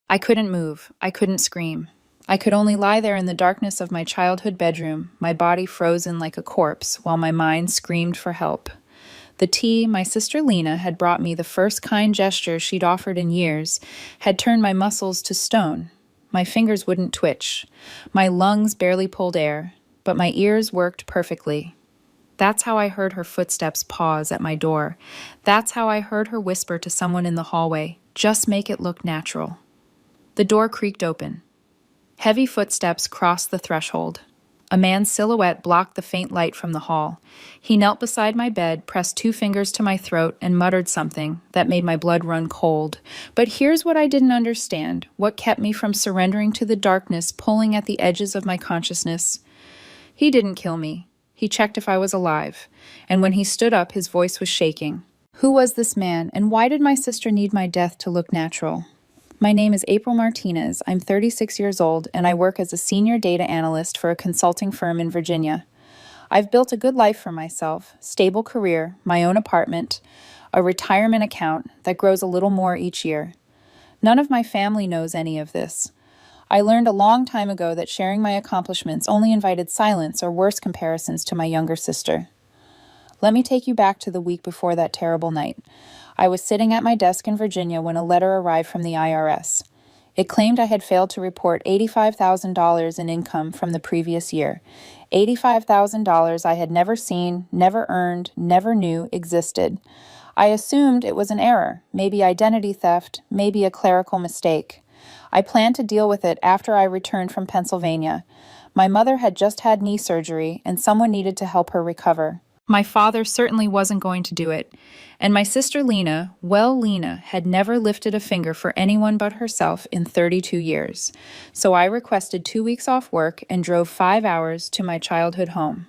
I couldn't move. I couldn't scream. I could only lie there in the darkness of my childhood bedroom, my body frozen like a corpse, while my mind screamed for help. The tea my sister Lena had brought me, the first kind gesture she'd offered in years, had turned my muscles to stone. My fingers wouldn't twitch. My lungs barely pulled air, but my ears worked perfectly. That's how I heard her footsteps pause at my door. That's how I heard her whisper to someone in the hallway, "Just make it look natural." The door creaked open. Heavy footsteps crossed the threshold. A man's silhouette blocked the faint light from the hall. He knelt beside my bed, pressed 2 fingers to my throat, and muttered something that made my blood run cold. But here's what I didn't understand, what kept me from surrendering to the darkness pulling at the edges of my consciousness. He didn't kill me. He checked if I was alive. And when he stood up, his voice was shaking. Who was this man, and why did my sister need my death to look natural? My name is April Martinez. I'm 36 years old, and I work as a senior data analyst for a consulting firm in Virginia. I've built a good life for myself, stable career, my own apartment, a retirement account that grows a little more each year. None of my family knows any of this. I learned a long time ago that sharing my accomplishments only invited silence or worse comparisons to my younger sister. Let me take you back to the week before that terrible night. I was sitting at my desk in Virginia when a letter arrived from the IRS. It claimed I had failed to report $85,000 in income from the previous year. $85,000 I had never seen, never earned, never knew existed. I assumed it was an error, maybe identity theft, maybe a clerical mistake. I planned to deal with it after I returned from Pennsylvania. My mother had just had knee surgery, and someone needed to help her recover. My father certainly wasn't going to do it, and my sister Lena, Lena, had never lifted a finger for anyone but herself in 32 years. So I requested 2 weeks off work and drove 5 hours to my childhood home.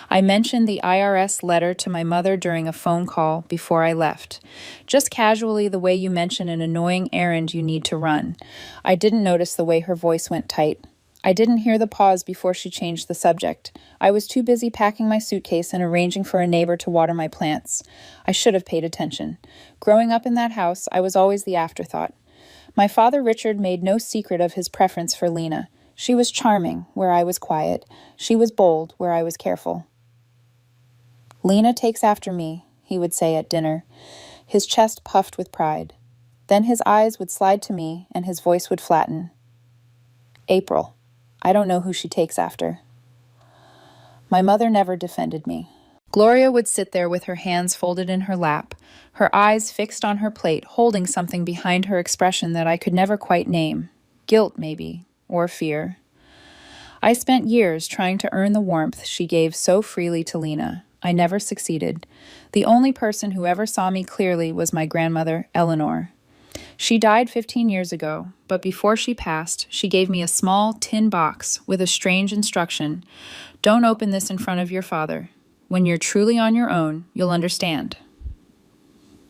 I mentioned the IRS letter to my mother during a phone call before I left, just casually the way you mention an annoying errand you need to run. I didn't notice the way her voice went tight. I didn't hear the pause before she changed the subject. I was too busy packing my suitcase and arranging for a neighbor to water my plants. I should have paid attention. Growing up in that house, I was always the afterthought. My father Richard made no secret of his preference for Lena. She was charming, where I was quiet. She was bold, where I was careful. "Lena takes after me," he would say at dinner. His chest puffed with pride. Then his eyes would slide to me, and his voice would flatten. "April. I don't know who she takes after." My mother never defended me. Gloria would sit there with her hands folded in her lap, her eyes fixed on her plate, holding something behind her expression that I could never quite name. Guilt, maybe, or fear. I spent years trying to earn the warmth she gave so freely to Lena. I never succeeded. The only person who ever saw me clearly was my grandmother, Eleanor. She died 15 years ago, but before she passed, she gave me a small tin box with a strange instruction. "Don't open this in front of your father. When you're truly on your own, you'll understand."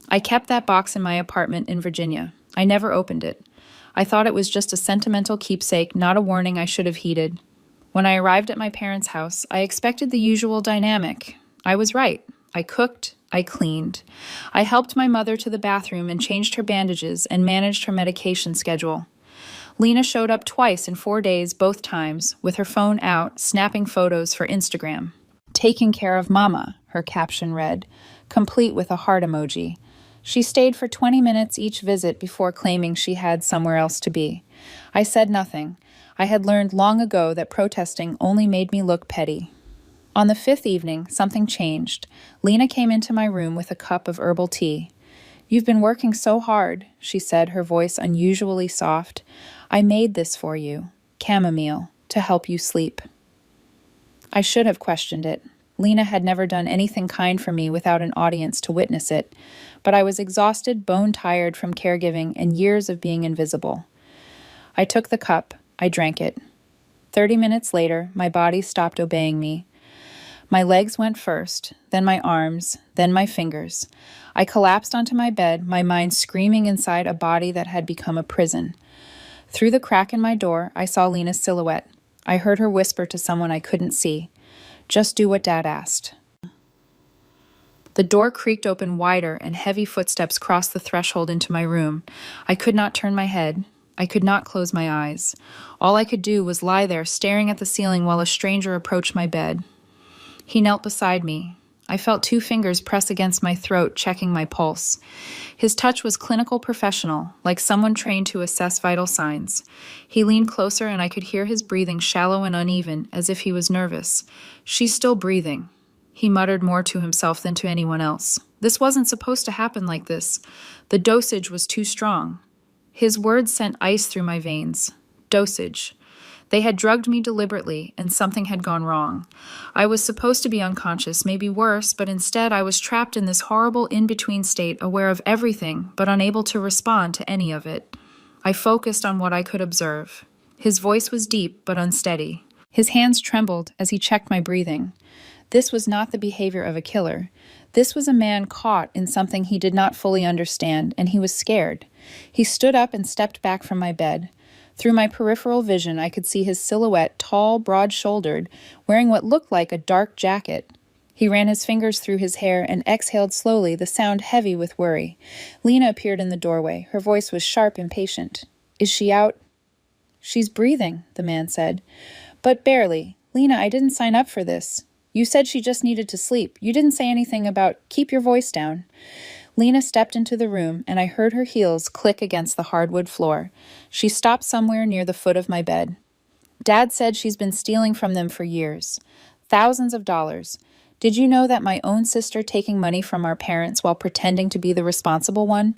I kept that box in my apartment in Virginia. I never opened it. I thought it was just a sentimental keepsake, not a warning I should have heeded. When I arrived at my parents' house, I expected the usual dynamic. I was right. I cooked, I cleaned. I helped my mother to the bathroom and changed her bandages and managed her medication schedule. Lena showed up twice in 4 days, both times, with her phone out, snapping photos for Instagram. "Taking care of Mama," her caption read, complete with a heart emoji. She stayed for 20 minutes each visit before claiming she had somewhere else to be. I said nothing. I had learned long ago that protesting only made me look petty. On the 5th evening, something changed. Lena came into my room with a cup of herbal tea. "You've been working so hard," she said, her voice unusually soft. "I made this for you, chamomile, to help you sleep." I should have questioned it. Lena had never done anything kind for me without an audience to witness it, but I was exhausted, bone-tired from caregiving and years of being invisible. I took the cup. I drank it. 30 minutes later, my body stopped obeying me. My legs went first, then my arms, then my fingers. I collapsed onto my bed, my mind screaming inside a body that had become a prison. Through the crack in my door, I saw Lena's silhouette. I heard her whisper to someone I couldn't see, "Just do what Dad asked." The door creaked open wider and heavy footsteps crossed the threshold into my room. I could not turn my head. I could not close my eyes. All I could do was lie there staring at the ceiling while a stranger approached my bed. He knelt beside me. I felt 2 fingers press against my throat, checking my pulse. His touch was clinical professional, like someone trained to assess vital signs. He leaned closer and I could hear his breathing shallow and uneven, as if he was nervous. "She's still breathing." He muttered more to himself than to anyone else. This wasn't supposed to happen like this. The dosage was too strong. His words sent ice through my veins. Dosage. They had drugged me deliberately, and something had gone wrong. I was supposed to be unconscious, maybe worse, but instead I was trapped in this horrible in-between state, aware of everything, but unable to respond to any of it. I focused on what I could observe. His voice was deep, but unsteady. His hands trembled as he checked my breathing. This was not the behavior of a killer. This was a man caught in something he did not fully understand, and he was scared. He stood up and stepped back from my bed. Through my peripheral vision, I could see his silhouette, tall, broad-shouldered, wearing what looked like a dark jacket. He ran his fingers through his hair and exhaled slowly, the sound heavy with worry. Lena appeared in the doorway. Her voice was sharp and patient. "Is she out?" "She's breathing," the man said. "But barely. Lena, I didn't sign up for this. You said she just needed to sleep. You didn't say anything about keep your voice down." Lena stepped into the room, and I heard her heels click against the hardwood floor. She stopped somewhere near the foot of my bed. "Dad said she's been stealing from them for years. Thousands of dollars. Did you know that my own sister taking money from our parents while pretending to be the responsible one?"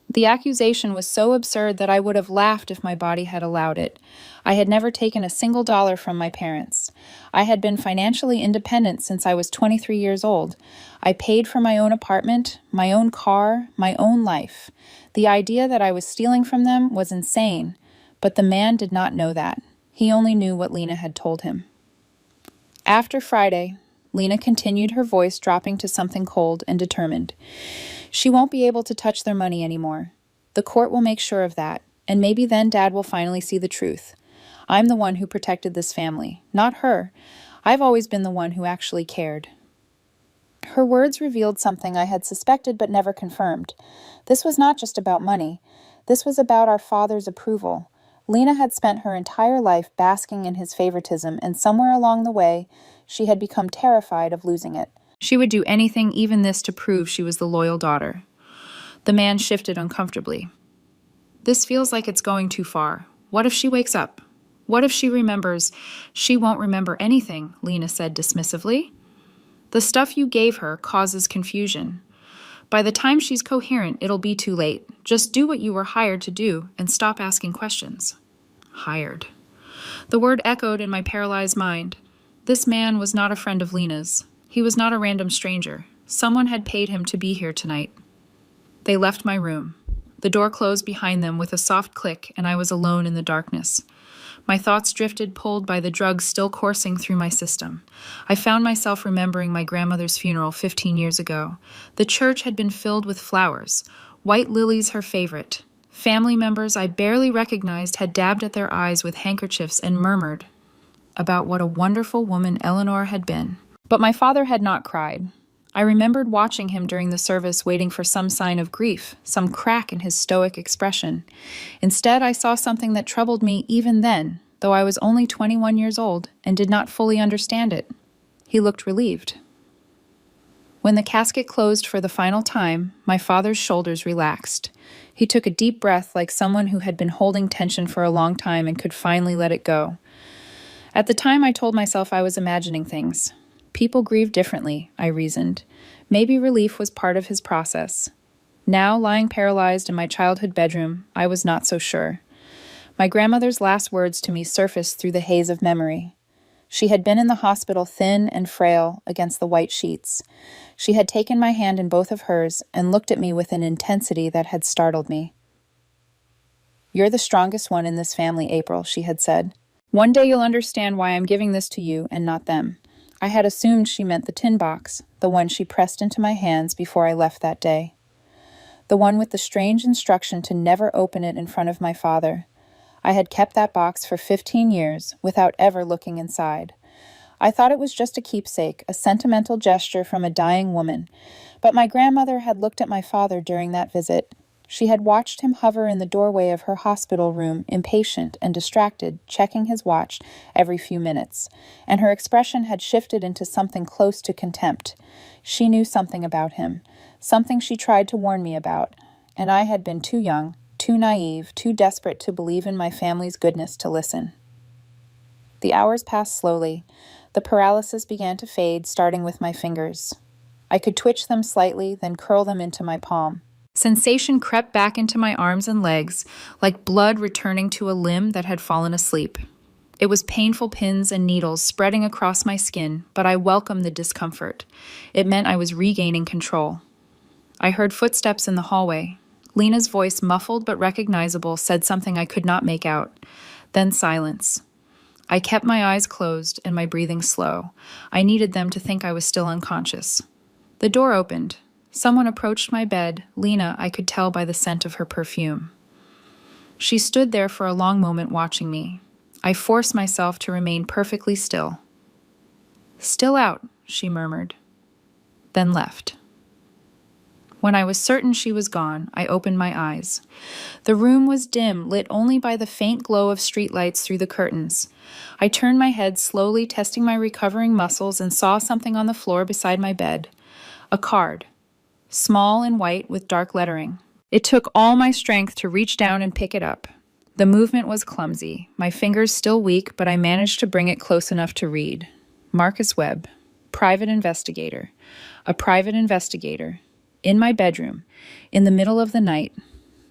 The accusation was so absurd that I would have laughed if my body had allowed it. I had never taken a single dollar from my parents. I had been financially independent since I was 23 years old. I paid for my own apartment, my own car, my own life. The idea that I was stealing from them was insane, but the man did not know that. He only knew what Lena had told him. After Friday, Lena continued, her voice dropping to something cold and determined. "She won't be able to touch their money anymore. The court will make sure of that, and maybe then Dad will finally see the truth. I'm the one who protected this family, not her. I've always been the one who actually cared." Her words revealed something I had suspected but never confirmed. This was not just about money. This was about our father's approval. Lena had spent her entire life basking in his favoritism, and somewhere along the way, she had become terrified of losing it. She would do anything, even this, to prove she was the loyal daughter. The man shifted uncomfortably. "This feels like it's going too far. What if she wakes up? What if she remembers?" "She won't remember anything," Lena said dismissively. "The stuff you gave her causes confusion. By the time she's coherent, it'll be too late. Just do what you were hired to do and stop asking questions." Hired. The word echoed in my paralyzed mind. This man was not a friend of Lena's. He was not a random stranger. Someone had paid him to be here tonight. They left my room. The door closed behind them with a soft click, and I was alone in the darkness. My thoughts drifted, pulled by the drugs still coursing through my system. I found myself remembering my grandmother's funeral 15 years ago. The church had been filled with flowers, white lilies her favorite. Family members I barely recognized had dabbed at their eyes with handkerchiefs and murmured about what a wonderful woman Eleanor had been. But my father had not cried. I remembered watching him during the service, waiting for some sign of grief, some crack in his stoic expression. Instead, I saw something that troubled me even then, though I was only 21 years old and did not fully understand it. He looked relieved. When the casket closed for the final time, my father's shoulders relaxed. He took a deep breath, like someone who had been holding tension for a long time and could finally let it go. At the time, I told myself I was imagining things. People grieve differently, I reasoned. Maybe relief was part of his process. Now, lying paralyzed in my childhood bedroom, I was not so sure. My grandmother's last words to me surfaced through the haze of memory. She had been in the hospital, thin and frail, against the white sheets. She had taken my hand in both of hers and looked at me with an intensity that had startled me. "You're the strongest one in this family, April," she had said. "One day you'll understand why I'm giving this to you and not them." I had assumed she meant the tin box, the one she pressed into my hands before I left that day. The one with the strange instruction to never open it in front of my father. I had kept that box for 15 years without ever looking inside. I thought it was just a keepsake, a sentimental gesture from a dying woman. But my grandmother had looked at my father during that visit. She had watched him hover in the doorway of her hospital room, impatient and distracted, checking his watch every few minutes, and her expression had shifted into something close to contempt. She knew something about him, something she tried to warn me about, and I had been too young, too naive, too desperate to believe in my family's goodness to listen. The hours passed slowly. The paralysis began to fade, starting with my fingers. I could twitch them slightly, then curl them into my palm. Sensation crept back into my arms and legs, like blood returning to a limb that had fallen asleep. It was painful pins and needles spreading across my skin, but I welcomed the discomfort. It meant I was regaining control. I heard footsteps in the hallway. Lena's voice, muffled but recognizable, said something I could not make out. Then silence. I kept my eyes closed and my breathing slow. I needed them to think I was still unconscious. The door opened. Someone approached my bed. Lena, I could tell by the scent of her perfume. She stood there for a long moment watching me. I forced myself to remain perfectly still. "Still out," she murmured, then left. When I was certain she was gone, I opened my eyes. The room was dim, lit only by the faint glow of streetlights through the curtains. I turned my head slowly, testing my recovering muscles, and saw something on the floor beside my bed. A card. Small and white with dark lettering. It took all my strength to reach down and pick it up. The movement was clumsy, my fingers still weak, but I managed to bring it close enough to read. Marcus Webb, private investigator. A private investigator. In my bedroom, in the middle of the night.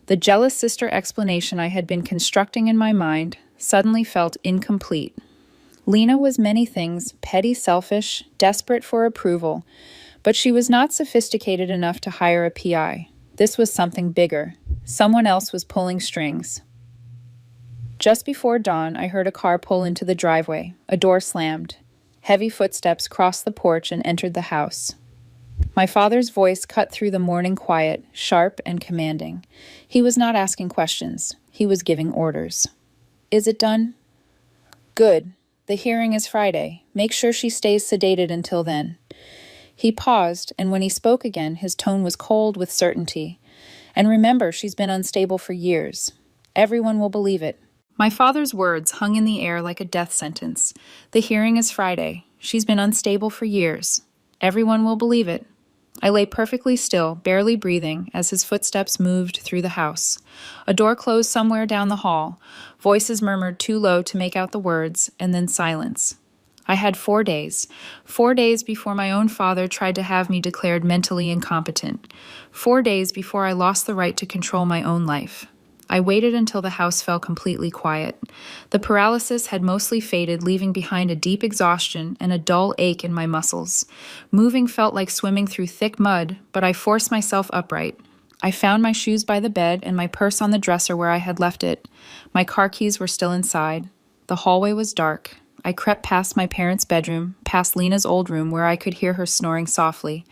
The jealous sister explanation I had been constructing in my mind suddenly felt incomplete. Lena was many things, petty, selfish, desperate for approval, but she was not sophisticated enough to hire a PI. This was something bigger. Someone else was pulling strings. Just before dawn, I heard a car pull into the driveway. A door slammed. Heavy footsteps crossed the porch and entered the house. My father's voice cut through the morning quiet, sharp and commanding. He was not asking questions. He was giving orders. "Is it done?" "Good. The hearing is Friday. Make sure she stays sedated until then." He paused, and when he spoke again, his tone was cold with certainty. "And remember, she's been unstable for years. Everyone will believe it." My father's words hung in the air like a death sentence. The hearing is Friday. She's been unstable for years. Everyone will believe it. I lay perfectly still, barely breathing, as his footsteps moved through the house. A door closed somewhere down the hall. Voices murmured too low to make out the words, and then silence. I had 4 days. 4 days before my own father tried to have me declared mentally incompetent. 4 days before I lost the right to control my own life. I waited until the house fell completely quiet. The paralysis had mostly faded, leaving behind a deep exhaustion and a dull ache in my muscles. Moving felt like swimming through thick mud, but I forced myself upright. I found my shoes by the bed and my purse on the dresser where I had left it. My car keys were still inside. The hallway was dark. I crept past my parents' bedroom, past Lena's old room where I could hear her snoring softly,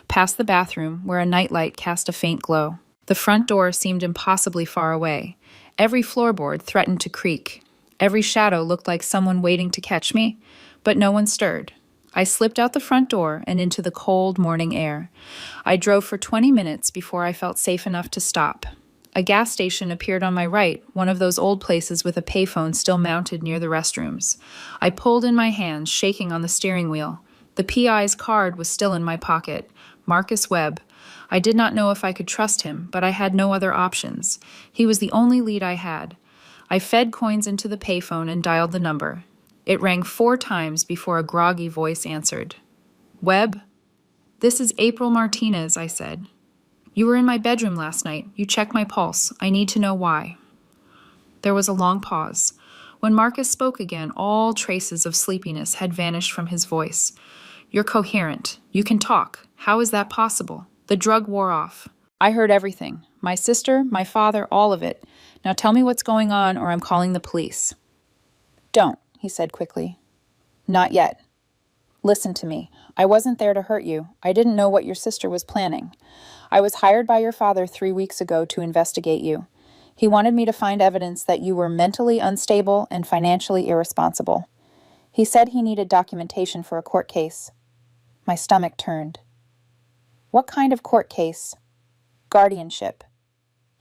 past the bathroom where a nightlight cast a faint glow. The front door seemed impossibly far away. Every floorboard threatened to creak. Every shadow looked like someone waiting to catch me, but no one stirred. I slipped out the front door and into the cold morning air. I drove for 20 minutes before I felt safe enough to stop. A gas station appeared on my right, one of those old places with a payphone still mounted near the restrooms. I pulled in my hands, shaking on the steering wheel. The PI's card was still in my pocket. Marcus Webb. I did not know if I could trust him, but I had no other options. He was the only lead I had. I fed coins into the payphone and dialed the number. It rang 4 times before a groggy voice answered. "Webb?" "This is April Martinez," I said. "You were in my bedroom last night. You checked my pulse. I need to know why." There was a long pause. When Marcus spoke again, all traces of sleepiness had vanished from his voice. "You're coherent. You can talk. How is that possible? The drug wore off." "I heard everything. My sister, my father, all of it. Now tell me what's going on or I'm calling the police." "Don't," he said quickly. "Not yet. Listen to me. I wasn't there to hurt you. I didn't know what your sister was planning. I was hired by your father 3 weeks ago to investigate you. He wanted me to find evidence that you were mentally unstable and financially irresponsible. He said he needed documentation for a court case." My stomach turned. "What kind of court case?" "Guardianship."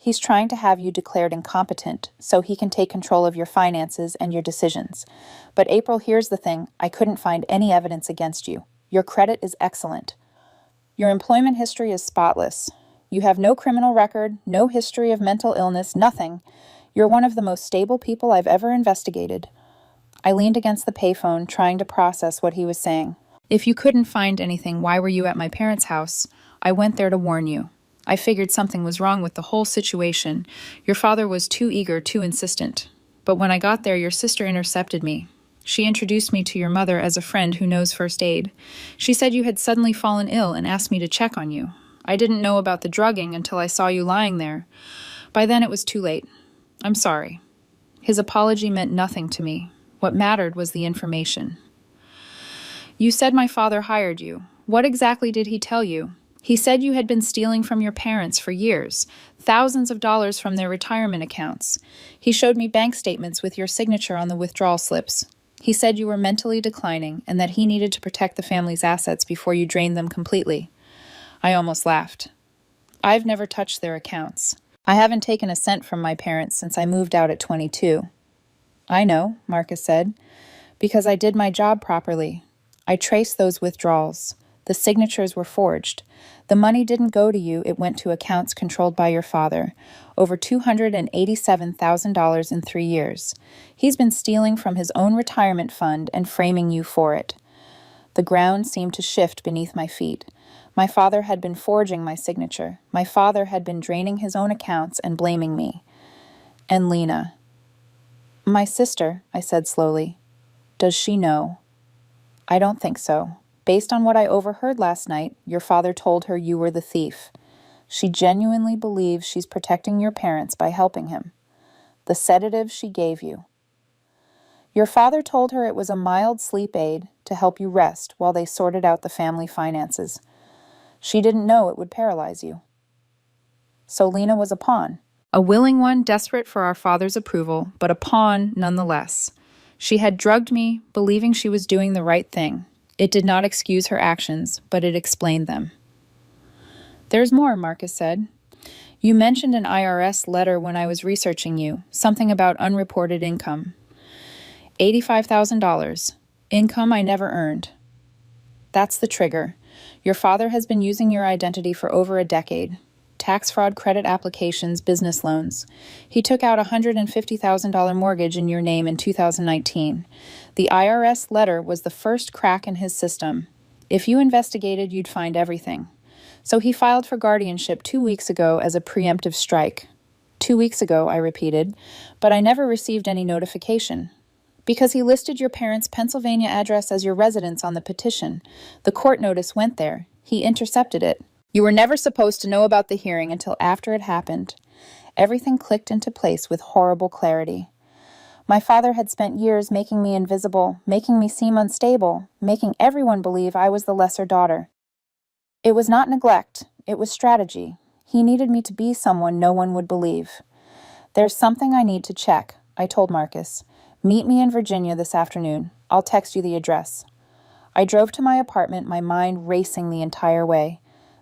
He's trying to have you declared incompetent so he can take control of your finances and your decisions. But April, here's the thing. I couldn't find any evidence against you. Your credit is excellent. Your employment history is spotless. You have no criminal record, no history of mental illness, nothing. You're one of the most stable people I've ever investigated. I leaned against the payphone, trying to process what he was saying. If you couldn't find anything, why were you at my parents' house? I went there to warn you. I figured something was wrong with the whole situation. Your father was too eager, too insistent. But when I got there, your sister intercepted me. She introduced me to your mother as a friend who knows first aid. She said you had suddenly fallen ill and asked me to check on you. I didn't know about the drugging until I saw you lying there. By then it was too late. I'm sorry. His apology meant nothing to me. What mattered was the information. You said my father hired you. What exactly did he tell you? He said you had been stealing from your parents for years, thousands of dollars from their retirement accounts. He showed me bank statements with your signature on the withdrawal slips. He said you were mentally declining and that he needed to protect the family's assets before you drained them completely. I almost laughed. I've never touched their accounts. I haven't taken a cent from my parents since I moved out at 22. I know, Marcus said, because I did my job properly. I traced those withdrawals. The signatures were forged. The money didn't go to you, it went to accounts controlled by your father. Over $287,000 in 3 years. He's been stealing from his own retirement fund and framing you for it. The ground seemed to shift beneath my feet. My father had been forging my signature. My father had been draining his own accounts and blaming me. And Lena. My sister, I said slowly. Does she know? I don't think so. Based on what I overheard last night, your father told her you were the thief. She genuinely believes she's protecting your parents by helping him. The sedative she gave you. Your father told her it was a mild sleep aid to help you rest while they sorted out the family finances. She didn't know it would paralyze you. So Lena was a pawn. A willing one, desperate for our father's approval, but a pawn nonetheless. She had drugged me, believing she was doing the right thing. It did not excuse her actions, but it explained them. There's more, Marcus said. You mentioned an IRS letter when I was researching you, something about unreported income. $85,000. Income I never earned. That's the trigger. Your father has been using your identity for over a decade. Tax fraud, credit applications, business loans. He took out a $150,000 mortgage in your name in 2019. The IRS letter was the first crack in his system. If you investigated, you'd find everything. So he filed for guardianship 2 weeks ago as a preemptive strike. 2 weeks ago, I repeated, but I never received any notification. Because he listed your parents' Pennsylvania address as your residence on the petition. The court notice went there. He intercepted it. You were never supposed to know about the hearing until after it happened. Everything clicked into place with horrible clarity. My father had spent years making me invisible, making me seem unstable, making everyone believe I was the lesser daughter. It was not neglect, it was strategy. He needed me to be someone no one would believe. There's something I need to check, I told Marcus. Meet me in Virginia this afternoon. I'll text you the address. I drove to my apartment, my mind racing the entire way.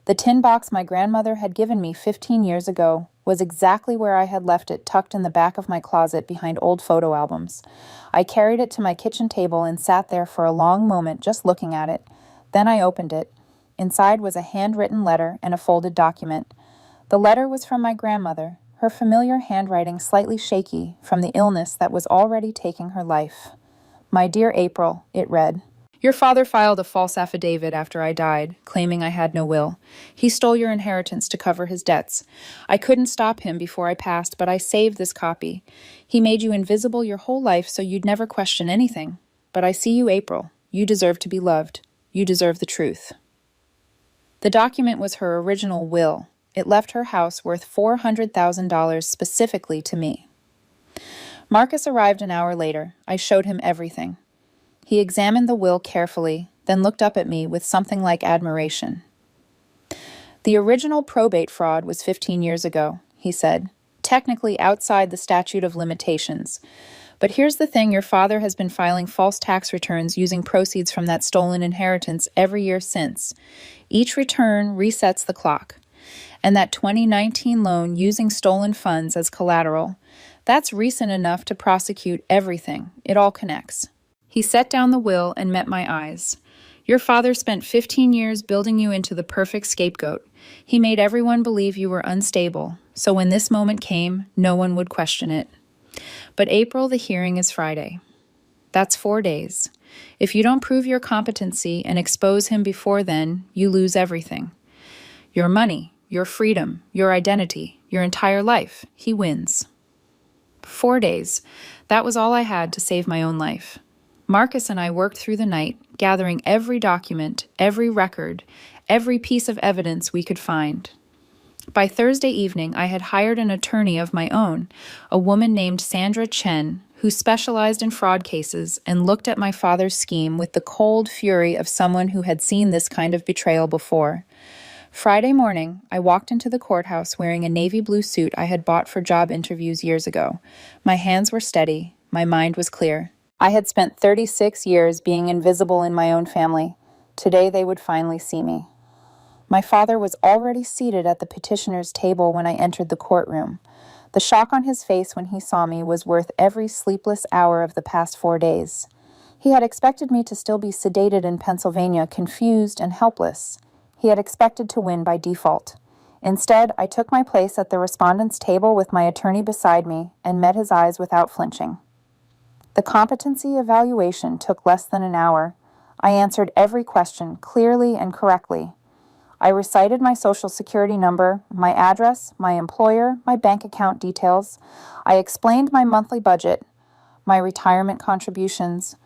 The tin box my grandmother had given me 15 years ago was exactly where I had left it, tucked in the back of my closet behind old photo albums. I carried it to my kitchen table and sat there for a long moment just looking at it. Then I opened it. Inside was a handwritten letter and a folded document. The letter was from my grandmother, her familiar handwriting slightly shaky from the illness that was already taking her life. My dear April, it read. Your father filed a false affidavit after I died, claiming I had no will. He stole your inheritance to cover his debts. I couldn't stop him before I passed, but I saved this copy. He made you invisible your whole life so you'd never question anything. But I see you, April. You deserve to be loved. You deserve the truth. The document was her original will. It left her house worth $400,000 specifically to me. Marcus arrived an hour later. I showed him everything. He examined the will carefully, then looked up at me with something like admiration. The original probate fraud was 15 years ago, he said, technically outside the statute of limitations. But here's the thing, your father has been filing false tax returns using proceeds from that stolen inheritance every year since. Each return resets the clock. And that 2019 loan using stolen funds as collateral. That's recent enough to prosecute everything. It all connects. He set down the will and met my eyes. Your father spent 15 years building you into the perfect scapegoat. He made everyone believe you were unstable, so when this moment came, no one would question it. But April, the hearing is Friday. That's 4 days. If you don't prove your competency and expose him before then, you lose everything. Your money, your freedom, your identity, your entire life. He wins. 4 days. That was all I had to save my own life. Marcus and I worked through the night, gathering every document, every record, every piece of evidence we could find. By Thursday evening, I had hired an attorney of my own, a woman named Sandra Chen, who specialized in fraud cases and looked at my father's scheme with the cold fury of someone who had seen this kind of betrayal before. Friday morning, I walked into the courthouse wearing a navy blue suit I had bought for job interviews years ago. My hands were steady. My mind was clear. I had spent 36 years being invisible in my own family. Today they would finally see me. My father was already seated at the petitioner's table when I entered the courtroom. The shock on his face when he saw me was worth every sleepless hour of the past 4 days. He had expected me to still be sedated in Pennsylvania, confused and helpless. He had expected to win by default. Instead, I took my place at the respondent's table with my attorney beside me and met his eyes without flinching. The competency evaluation took less than an hour. I answered every question clearly and correctly. I recited my social security number, my address, my employer, my bank account details. I explained my monthly budget, my retirement contributions,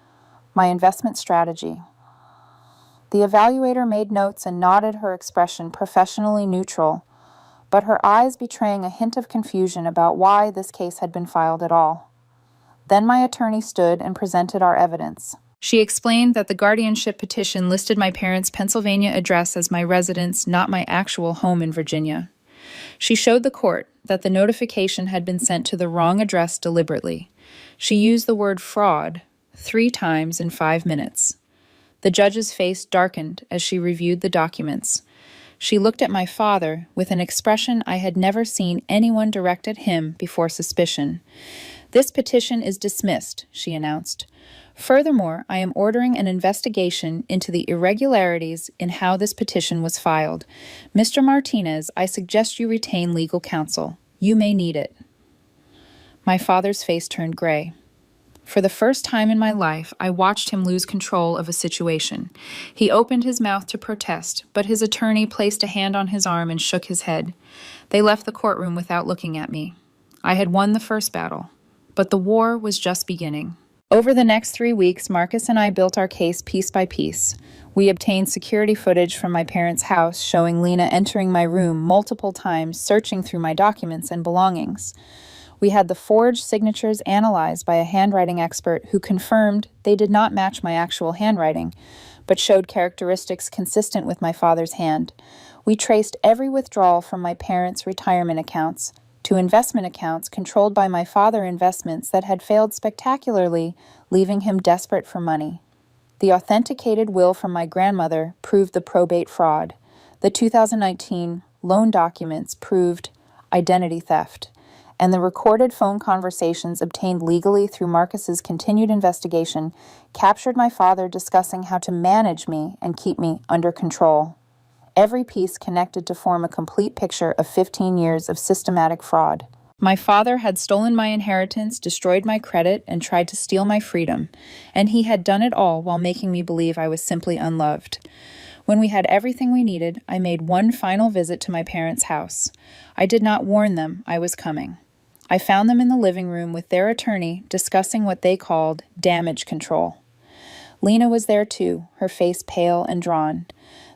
my investment strategy. The evaluator made notes and nodded, her expression professionally neutral, but her eyes betraying a hint of confusion about why this case had been filed at all. Then my attorney stood and presented our evidence. She explained that the guardianship petition listed my parents' Pennsylvania address as my residence, not my actual home in Virginia. She showed the court that the notification had been sent to the wrong address deliberately. She used the word fraud 3 times in 5 minutes. The judge's face darkened as she reviewed the documents. She looked at my father with an expression I had never seen anyone direct at him before suspicion. "This petition is dismissed," she announced. "Furthermore, I am ordering an investigation into the irregularities in how this petition was filed. Mr. Martinez, I suggest you retain legal counsel. You may need it." My father's face turned gray. For the first time in my life, I watched him lose control of a situation. He opened his mouth to protest, but his attorney placed a hand on his arm and shook his head. They left the courtroom without looking at me. I had won the first battle, but the war was just beginning. Over the next 3 weeks, Marcus and I built our case piece by piece. We obtained security footage from my parents' house showing Lena entering my room multiple times, searching through my documents and belongings. We had the forged signatures analyzed by a handwriting expert who confirmed they did not match my actual handwriting, but showed characteristics consistent with my father's hand. We traced every withdrawal from my parents' retirement accounts to investment accounts controlled by my father investments that had failed spectacularly, leaving him desperate for money. The authenticated will from my grandmother proved the probate fraud. The 2019 loan documents proved identity theft. And the recorded phone conversations obtained legally through Marcus's continued investigation captured my father discussing how to manage me and keep me under control. Every piece connected to form a complete picture of 15 years of systematic fraud. My father had stolen my inheritance, destroyed my credit, and tried to steal my freedom, and he had done it all while making me believe I was simply unloved. When we had everything we needed, I made one final visit to my parents' house. I did not warn them I was coming. I found them in the living room with their attorney discussing what they called damage control. Lena was there too, her face pale and drawn.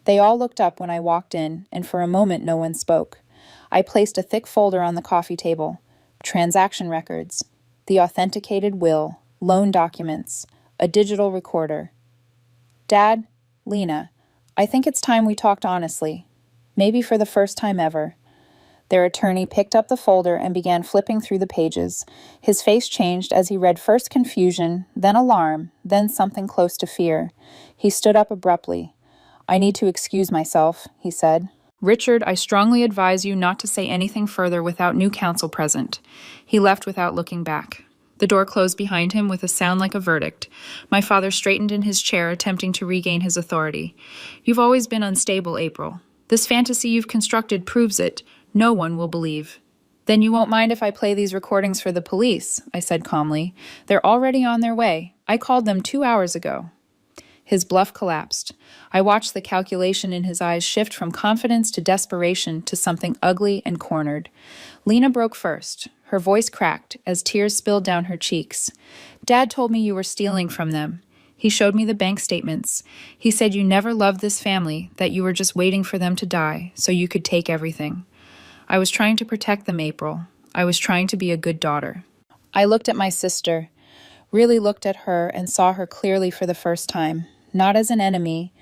They all looked up when I walked in, and for a moment no one spoke. I placed a thick folder on the coffee table. Transaction records, the authenticated will, loan documents, a digital recorder. "Dad, Lena, I think it's time we talked honestly. Maybe for the first time ever." Their attorney picked up the folder and began flipping through the pages. His face changed as he read first confusion, then alarm, then something close to fear. He stood up abruptly. "I need to excuse myself," he said. Richard, I strongly advise you not to say anything further without new counsel present. He left without looking back. The door closed behind him with a sound like a verdict. My father straightened in his chair, attempting to regain his authority. You've always been unstable, April. This fantasy you've constructed proves it. No one will believe. Then you won't mind if I play these recordings for the police, I said calmly. They're already on their way. I called them 2 hours ago. His bluff collapsed. I watched the calculation in his eyes shift from confidence to desperation to something ugly and cornered. Lena broke first. Her voice cracked as tears spilled down her cheeks. Dad told me you were stealing from them. He showed me the bank statements. He said you never loved this family, that you were just waiting for them to die so you could take everything. I was trying to protect them, April. I was trying to be a good daughter. I looked at my sister, really looked at her and saw her clearly for the first time. Not as an enemy,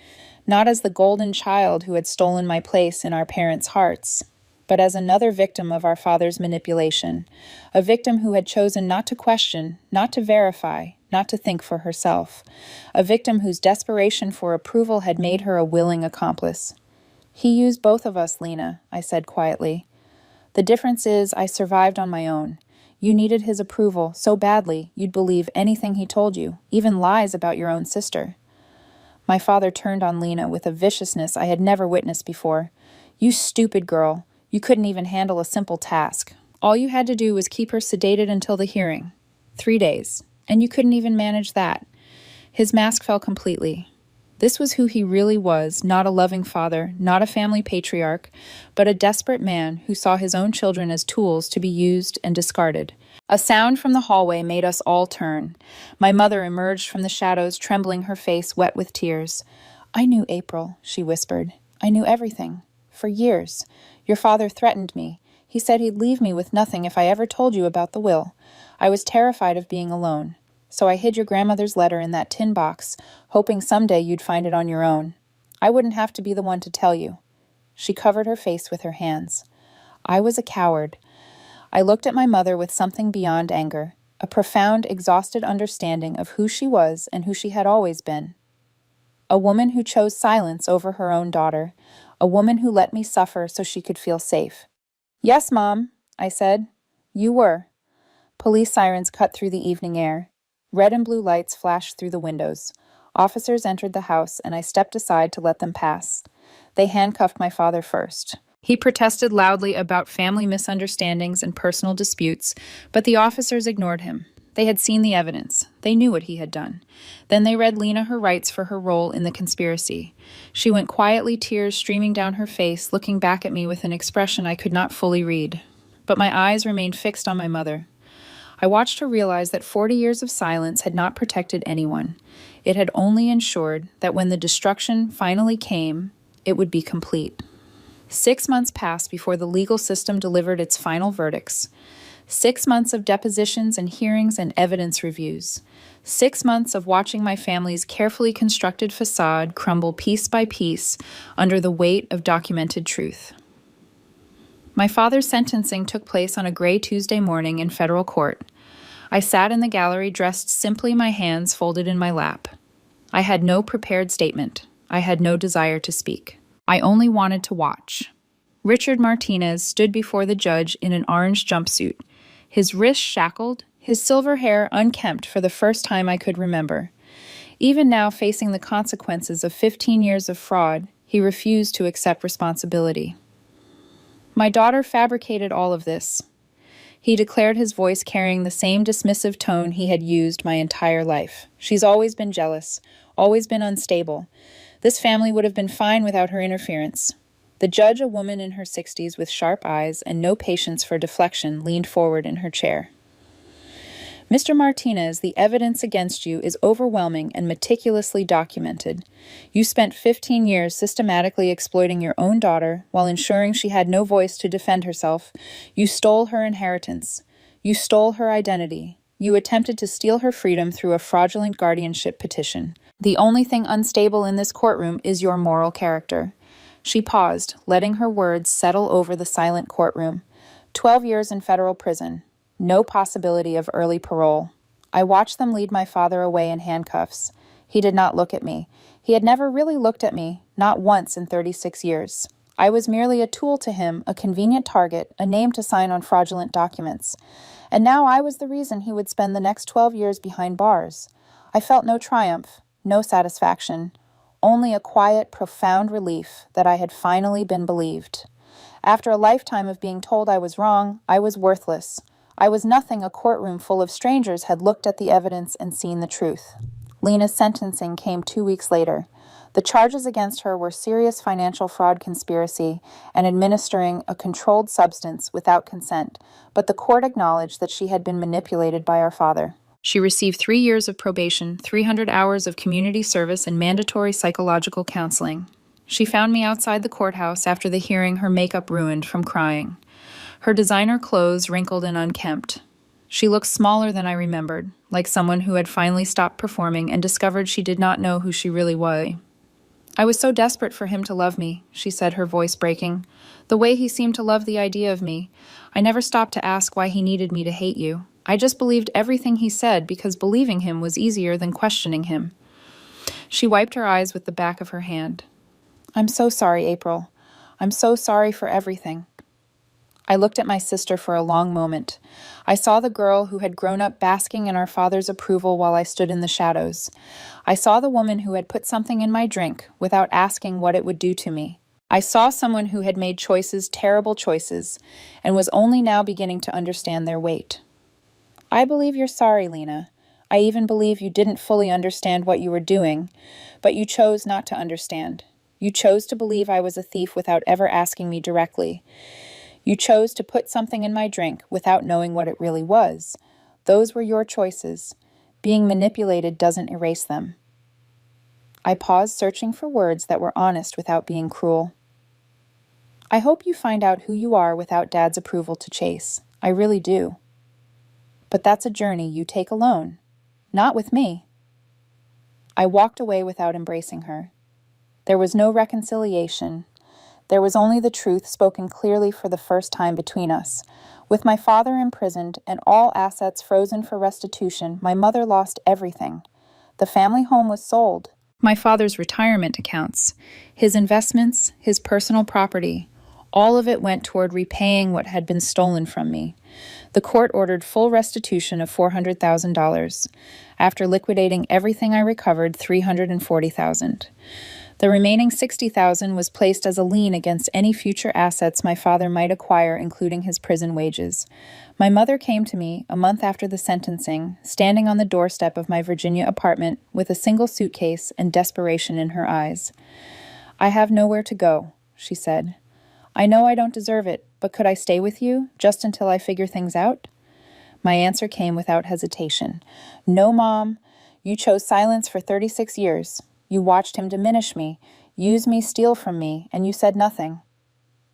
not as the golden child who had stolen my place in our parents' hearts, but as another victim of our father's manipulation, a victim who had chosen not to question, not to verify, not to think for herself, a victim whose desperation for approval had made her a willing accomplice. He used both of us, Lena, I said quietly. The difference is I survived on my own. You needed his approval so badly you'd believe anything he told you, even lies about your own sister. My father turned on Lena with a viciousness I had never witnessed before. You stupid girl. You couldn't even handle a simple task. All you had to do was keep her sedated until the hearing. 3 days. And you couldn't even manage that. His mask fell completely. This was who he really was, not a loving father, not a family patriarch, but a desperate man who saw his own children as tools to be used and discarded. A sound from the hallway made us all turn. My mother emerged from the shadows, trembling, her face wet with tears. I knew April, she whispered. I knew everything. For years. Your father threatened me. He said he'd leave me with nothing if I ever told you about the will. I was terrified of being alone. So I hid your grandmother's letter in that tin box, hoping someday you'd find it on your own. I wouldn't have to be the one to tell you. She covered her face with her hands. I was a coward. I looked at my mother with something beyond anger, a profound, exhausted understanding of who she was and who she had always been. A woman who chose silence over her own daughter, a woman who let me suffer so she could feel safe. Yes, Mom, I said. You were. Police sirens cut through the evening air. Red and blue lights flashed through the windows. Officers entered the house, and I stepped aside to let them pass. They handcuffed my father first. He protested loudly about family misunderstandings and personal disputes, but the officers ignored him. They had seen the evidence. They knew what he had done. Then they read Lena her rights for her role in the conspiracy. She went quietly, tears streaming down her face, looking back at me with an expression I could not fully read. But my eyes remained fixed on my mother. I watched her realize that 40 years of silence had not protected anyone. It had only ensured that when the destruction finally came, it would be complete. 6 months passed before the legal system delivered its final verdicts. 6 months of depositions and hearings and evidence reviews. 6 months of watching my family's carefully constructed facade crumble piece by piece under the weight of documented truth. My father's sentencing took place on a gray Tuesday morning in federal court. I sat in the gallery dressed simply, my hands folded in my lap. I had no prepared statement. I had no desire to speak. I only wanted to watch. Richard Martinez stood before the judge in an orange jumpsuit, his wrists shackled, his silver hair unkempt for the first time I could remember. Even now, facing the consequences of 15 years of fraud, he refused to accept responsibility. My daughter fabricated all of this. He declared, his voice carrying the same dismissive tone he had used my entire life. She's always been jealous, always been unstable. This family would have been fine without her interference. The judge, a woman in her 60s with sharp eyes and no patience for deflection, leaned forward in her chair. Mr. Martinez, the evidence against you is overwhelming and meticulously documented. You spent 15 years systematically exploiting your own daughter while ensuring she had no voice to defend herself. You stole her inheritance. You stole her identity. You attempted to steal her freedom through a fraudulent guardianship petition. The only thing unstable in this courtroom is your moral character. She paused, letting her words settle over the silent courtroom. 12 years in federal prison. No possibility of early parole. I watched them lead my father away in handcuffs. He did not look at me. He had never really looked at me, not once in 36 years. I was merely a tool to him, a convenient target, a name to sign on fraudulent documents. And now I was the reason he would spend the next 12 years behind bars. I felt no triumph, no satisfaction, only a quiet, profound relief that I had finally been believed. After a lifetime of being told I was wrong, I was worthless. I was nothing a courtroom full of strangers had looked at the evidence and seen the truth. Lena's sentencing came 2 weeks later. The charges against her were serious financial fraud conspiracy and administering a controlled substance without consent, but the court acknowledged that she had been manipulated by our father. She received 3 years of probation, 300 hours of community service, and mandatory psychological counseling. She found me outside the courthouse after the hearing, her makeup ruined from crying. Her designer clothes wrinkled and unkempt. She looked smaller than I remembered, like someone who had finally stopped performing and discovered she did not know who she really was. I was so desperate for him to love me, she said, her voice breaking. The way he seemed to love the idea of me. I never stopped to ask why he needed me to hate you. I just believed everything he said because believing him was easier than questioning him. She wiped her eyes with the back of her hand. I'm so sorry, April. I'm so sorry for everything. I looked at my sister for a long moment. I saw the girl who had grown up basking in our father's approval while I stood in the shadows. I saw the woman who had put something in my drink without asking what it would do to me. I saw someone who had made choices, terrible choices, and was only now beginning to understand their weight. I believe you're sorry, Lena. I even believe you didn't fully understand what you were doing, but you chose not to understand. You chose to believe I was a thief without ever asking me directly. You chose to put something in my drink without knowing what it really was. Those were your choices. Being manipulated doesn't erase them. I paused, searching for words that were honest without being cruel. I hope you find out who you are without Dad's approval to chase. I really do. But that's a journey you take alone, not with me. I walked away without embracing her. There was no reconciliation. There was only the truth spoken clearly for the first time between us. With my father imprisoned and all assets frozen for restitution, my mother lost everything. The family home was sold. My father's retirement accounts, his investments, his personal property, all of it went toward repaying what had been stolen from me. The court ordered full restitution of $400,000. After liquidating everything I recovered, $340,000. The remaining $60,000 was placed as a lien against any future assets my father might acquire, including his prison wages. My mother came to me a month after the sentencing, standing on the doorstep of my Virginia apartment with a single suitcase and desperation in her eyes. I have nowhere to go, she said. I know I don't deserve it, but could I stay with you, just until I figure things out? My answer came without hesitation. No, Mom. You chose silence for 36 years. You watched him diminish me, use me, steal from me, and you said nothing.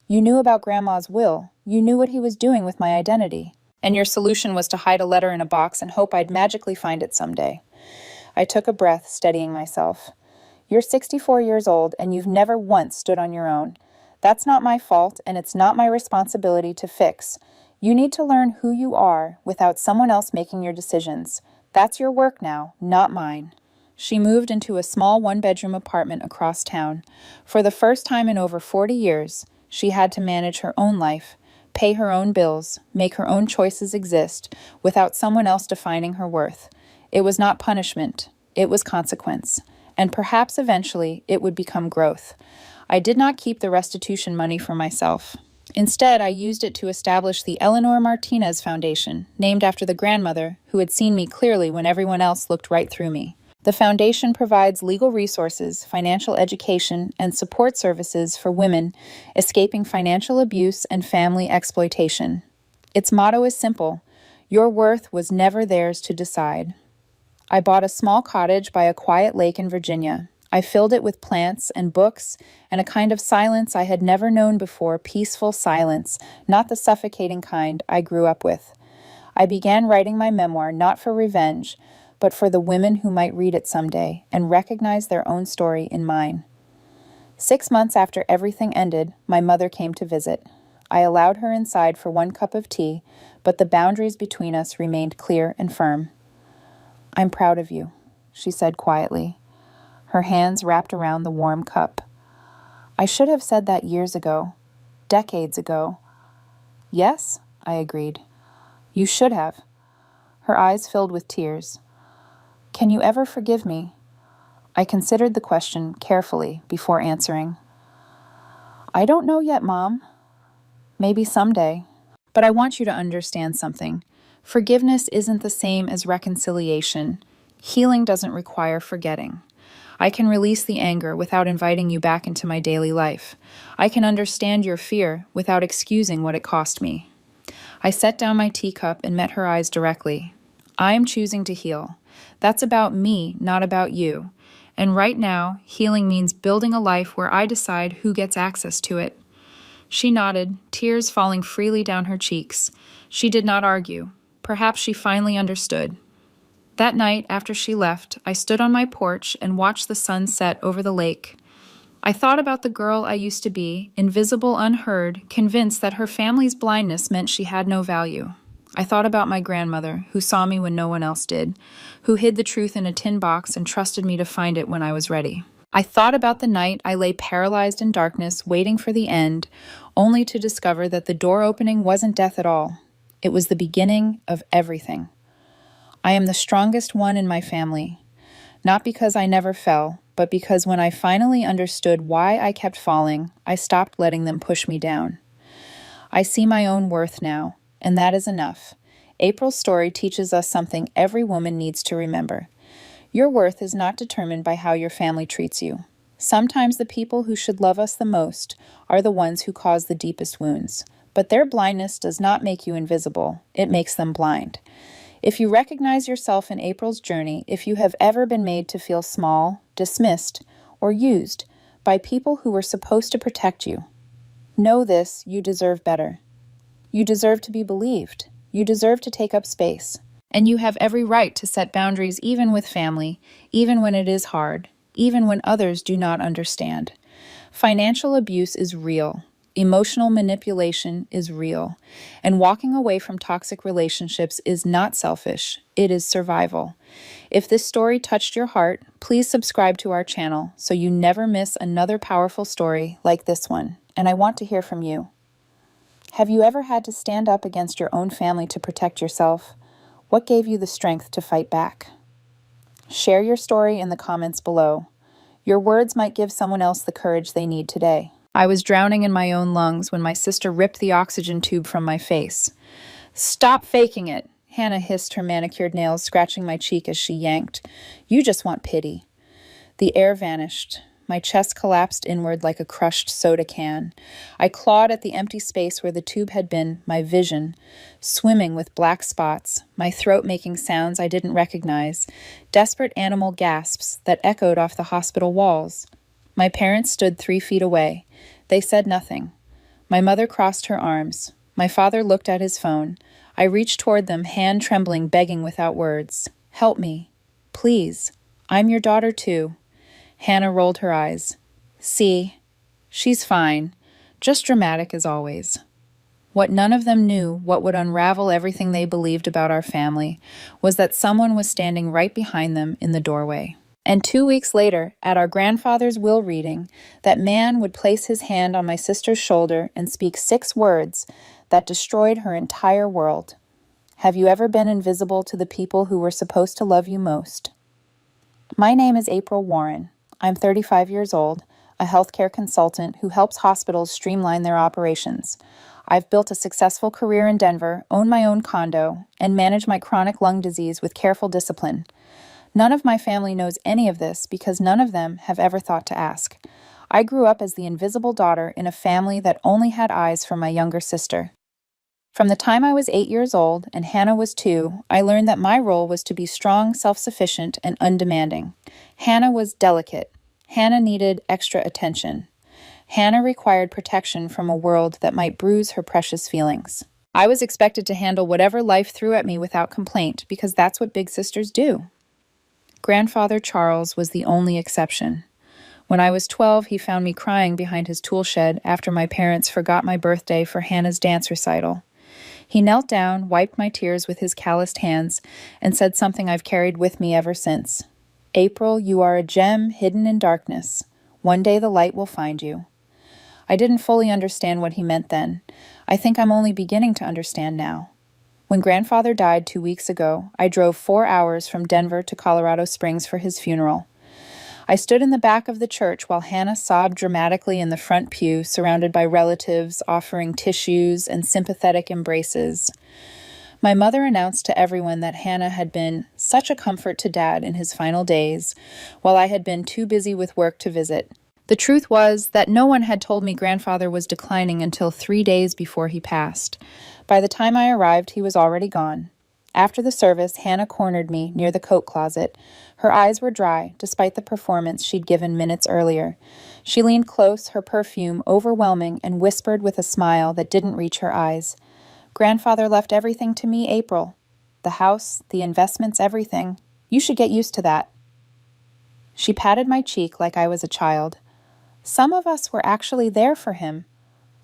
You knew about Grandma's will. You knew what he was doing with my identity. And your solution was to hide a letter in a box and hope I'd magically find it someday. I took a breath, steadying myself. You're 64 years old, and you've never once stood on your own. That's not my fault, and it's not my responsibility to fix. You need to learn who you are without someone else making your decisions. That's your work now, not mine. She moved into a small one-bedroom apartment across town. For the first time in over 40 years, she had to manage her own life, pay her own bills, make her own choices exist, without someone else defining her worth. It was not punishment, it was consequence. And perhaps eventually it would become growth. I did not keep the restitution money for myself. Instead, I used it to establish the Eleanor Martinez Foundation, named after the grandmother who had seen me clearly when everyone else looked right through me. The foundation provides legal resources, financial education, and support services for women escaping financial abuse and family exploitation. Its motto is simple: your worth was never theirs to decide. I bought a small cottage by a quiet lake in Virginia. I filled it with plants and books and a kind of silence I had never known before, peaceful silence, not the suffocating kind I grew up with. I began writing my memoir not for revenge, but for the women who might read it someday and recognize their own story in mine. 6 months after everything ended, my mother came to visit. I allowed her inside for 1 cup of tea, but the boundaries between us remained clear and firm. I'm proud of you, she said quietly, her hands wrapped around the warm cup. I should have said that years ago, decades ago. Yes, I agreed. You should have. Her eyes filled with tears. Can you ever forgive me? I considered the question carefully before answering. I don't know yet, Mom. Maybe someday. But I want you to understand something. Forgiveness isn't the same as reconciliation. Healing doesn't require forgetting. I can release the anger without inviting you back into my daily life. I can understand your fear without excusing what it cost me. I set down my teacup and met her eyes directly. I am choosing to heal. That's about me, not about you. And right now, healing means building a life where I decide who gets access to it. She nodded, tears falling freely down her cheeks. She did not argue. Perhaps she finally understood. That night, after she left, I stood on my porch and watched the sun set over the lake. I thought about the girl I used to be, invisible, unheard, convinced that her family's blindness meant she had no value. I thought about my grandmother, who saw me when no one else did, who hid the truth in a tin box and trusted me to find it when I was ready. I thought about the night I lay paralyzed in darkness, waiting for the end, only to discover that the door opening wasn't death at all. It was the beginning of everything. I am the strongest one in my family, not because I never fell, but because when I finally understood why I kept falling, I stopped letting them push me down. I see my own worth now, and that is enough. April's story teaches us something every woman needs to remember. Your worth is not determined by how your family treats you. Sometimes the people who should love us the most are the ones who cause the deepest wounds. But their blindness does not make you invisible. It makes them blind. If you recognize yourself in April's journey, if you have ever been made to feel small, dismissed, or used by people who were supposed to protect you, know this: you deserve better. You deserve to be believed. You deserve to take up space. And you have every right to set boundaries even with family, even when it is hard, even when others do not understand. Financial abuse is real. Emotional manipulation is real. And walking away from toxic relationships is not selfish. It is survival. If this story touched your heart, please subscribe to our channel so you never miss another powerful story like this one. And I want to hear from you. Have you ever had to stand up against your own family to protect yourself? What gave you the strength to fight back? Share your story in the comments below. Your words might give someone else the courage they need today. I was drowning in my own lungs when my sister ripped the oxygen tube from my face. "Stop faking it," Hannah hissed, her manicured nails scratching my cheek as she yanked. "You just want pity." The air vanished. My chest collapsed inward like a crushed soda can. I clawed at the empty space where the tube had been, my vision, swimming with black spots, my throat making sounds I didn't recognize, desperate animal gasps that echoed off the hospital walls. My parents stood 3 feet away. They said nothing. My mother crossed her arms. My father looked at his phone. I reached toward them, hand trembling, begging without words. "Help me. Please. I'm your daughter too." Hannah rolled her eyes. "See, she's fine. Just dramatic as always." What none of them knew, what would unravel everything they believed about our family, was that someone was standing right behind them in the doorway. And 2 weeks later, at our grandfather's will reading, that man would place his hand on my sister's shoulder and speak 6 words that destroyed her entire world. Have you ever been invisible to the people who were supposed to love you most? My name is April Warren. I'm 35 years old, a healthcare consultant who helps hospitals streamline their operations. I've built a successful career in Denver, own my own condo, and manage my chronic lung disease with careful discipline. None of my family knows any of this because none of them have ever thought to ask. I grew up as the invisible daughter in a family that only had eyes for my younger sister. From the time I was 8 years old and Hannah was 2, I learned that my role was to be strong, self-sufficient, and undemanding. Hannah was delicate. Hannah needed extra attention. Hannah required protection from a world that might bruise her precious feelings. I was expected to handle whatever life threw at me without complaint because that's what big sisters do. Grandfather Charles was the only exception. When I was 12, he found me crying behind his tool shed after my parents forgot my birthday for Hannah's dance recital. He knelt down, wiped my tears with his calloused hands, and said something I've carried with me ever since. "April, you are a gem hidden in darkness. One day the light will find you." I didn't fully understand what he meant then. I think I'm only beginning to understand now. When grandfather died 2 weeks ago, I drove 4 hours from Denver to Colorado Springs for his funeral. I stood in the back of the church while Hannah sobbed dramatically in the front pew, surrounded by relatives offering tissues and sympathetic embraces. My mother announced to everyone that Hannah had been such a comfort to Dad in his final days, while I had been too busy with work to visit. The truth was that no one had told me grandfather was declining until 3 days before he passed. By the time I arrived, he was already gone. After the service, Hannah cornered me near the coat closet. Her eyes were dry, despite the performance she'd given minutes earlier. She leaned close, her perfume overwhelming, and whispered with a smile that didn't reach her eyes. "Grandfather left everything to me, April. The house, the investments, everything. You should get used to that." She patted my cheek like I was a child. Some of us were actually there for him.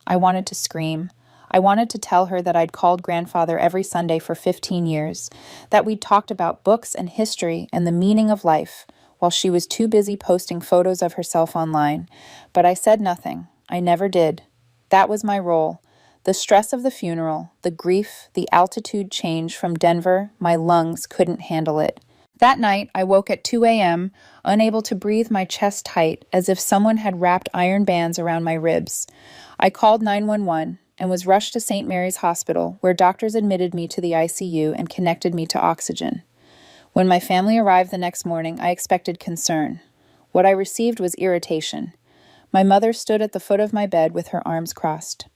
I wanted to scream. I wanted to tell her that I'd called grandfather every Sunday for 15 years, that we'd talked about books and history and the meaning of life, while she was too busy posting photos of herself online. But I said nothing. I never did. That was my role. The stress of the funeral, the grief, the altitude change from Denver, my lungs couldn't handle it. That night, I woke at 2 a.m., unable to breathe, my chest tight, as if someone had wrapped iron bands around my ribs. I called 911 and was rushed to St. Mary's Hospital, where doctors admitted me to the ICU and connected me to oxygen. When my family arrived the next morning, I expected concern. What I received was irritation. My mother stood at the foot of my bed with her arms crossed.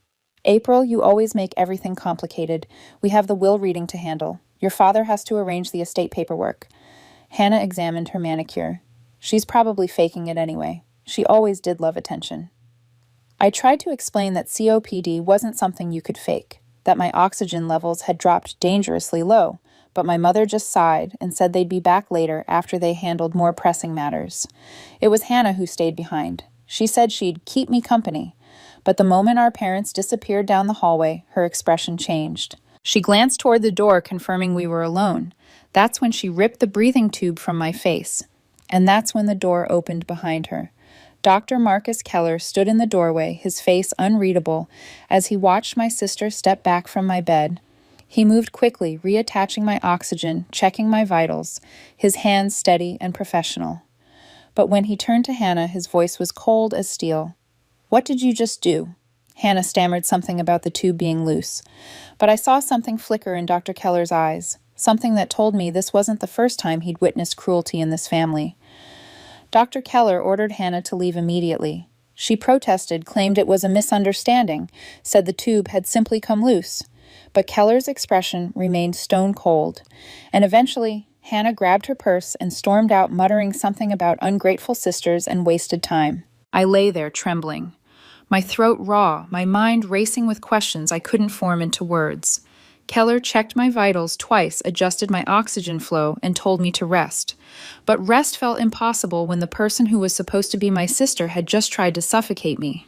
"April, you always make everything complicated. We have the will reading to handle. Your father has to arrange the estate paperwork." Hannah examined her manicure. "She's probably faking it anyway. She always did love attention." I tried to explain that COPD wasn't something you could fake, that my oxygen levels had dropped dangerously low, but my mother just sighed and said they'd be back later after they handled more pressing matters. It was Hannah who stayed behind. She said she'd keep me company, but the moment our parents disappeared down the hallway, her expression changed. She glanced toward the door, confirming we were alone. That's when she ripped the breathing tube from my face, and that's when the door opened behind her. Dr. Marcus Keller stood in the doorway, his face unreadable, as he watched my sister step back from my bed. He moved quickly, reattaching my oxygen, checking my vitals, his hands steady and professional. But when he turned to Hannah, his voice was cold as steel. "What did you just do?" Hannah stammered something about the tube being loose. But I saw something flicker in Dr. Keller's eyes, something that told me this wasn't the first time he'd witnessed cruelty in this family. Dr. Keller ordered Hannah to leave immediately. She protested, claimed it was a misunderstanding, said the tube had simply come loose. But Keller's expression remained stone cold, and eventually Hannah grabbed her purse and stormed out, muttering something about ungrateful sisters and wasted time. I lay there trembling, my throat raw, my mind racing with questions I couldn't form into words. Keller checked my vitals twice, adjusted my oxygen flow, and told me to rest. But rest felt impossible when the person who was supposed to be my sister had just tried to suffocate me.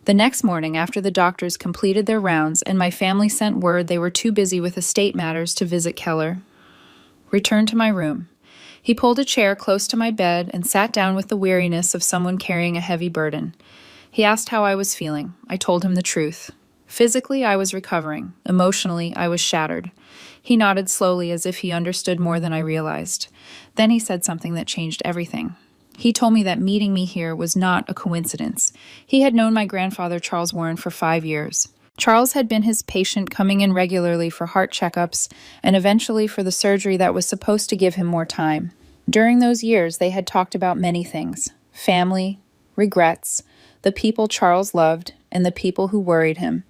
The next morning, after the doctors completed their rounds and my family sent word they were too busy with estate matters to visit Keller, returned to my room. He pulled a chair close to my bed and sat down with the weariness of someone carrying a heavy burden. He asked how I was feeling. I told him the truth. Physically, I was recovering. Emotionally, I was shattered. He nodded slowly as if he understood more than I realized. Then he said something that changed everything. He told me that meeting me here was not a coincidence. He had known my grandfather, Charles Warren, for 5 years. Charles had been his patient, coming in regularly for heart checkups and eventually for the surgery that was supposed to give him more time. During those years, they had talked about many things: family, regrets, the people Charles loved, and the people who worried him.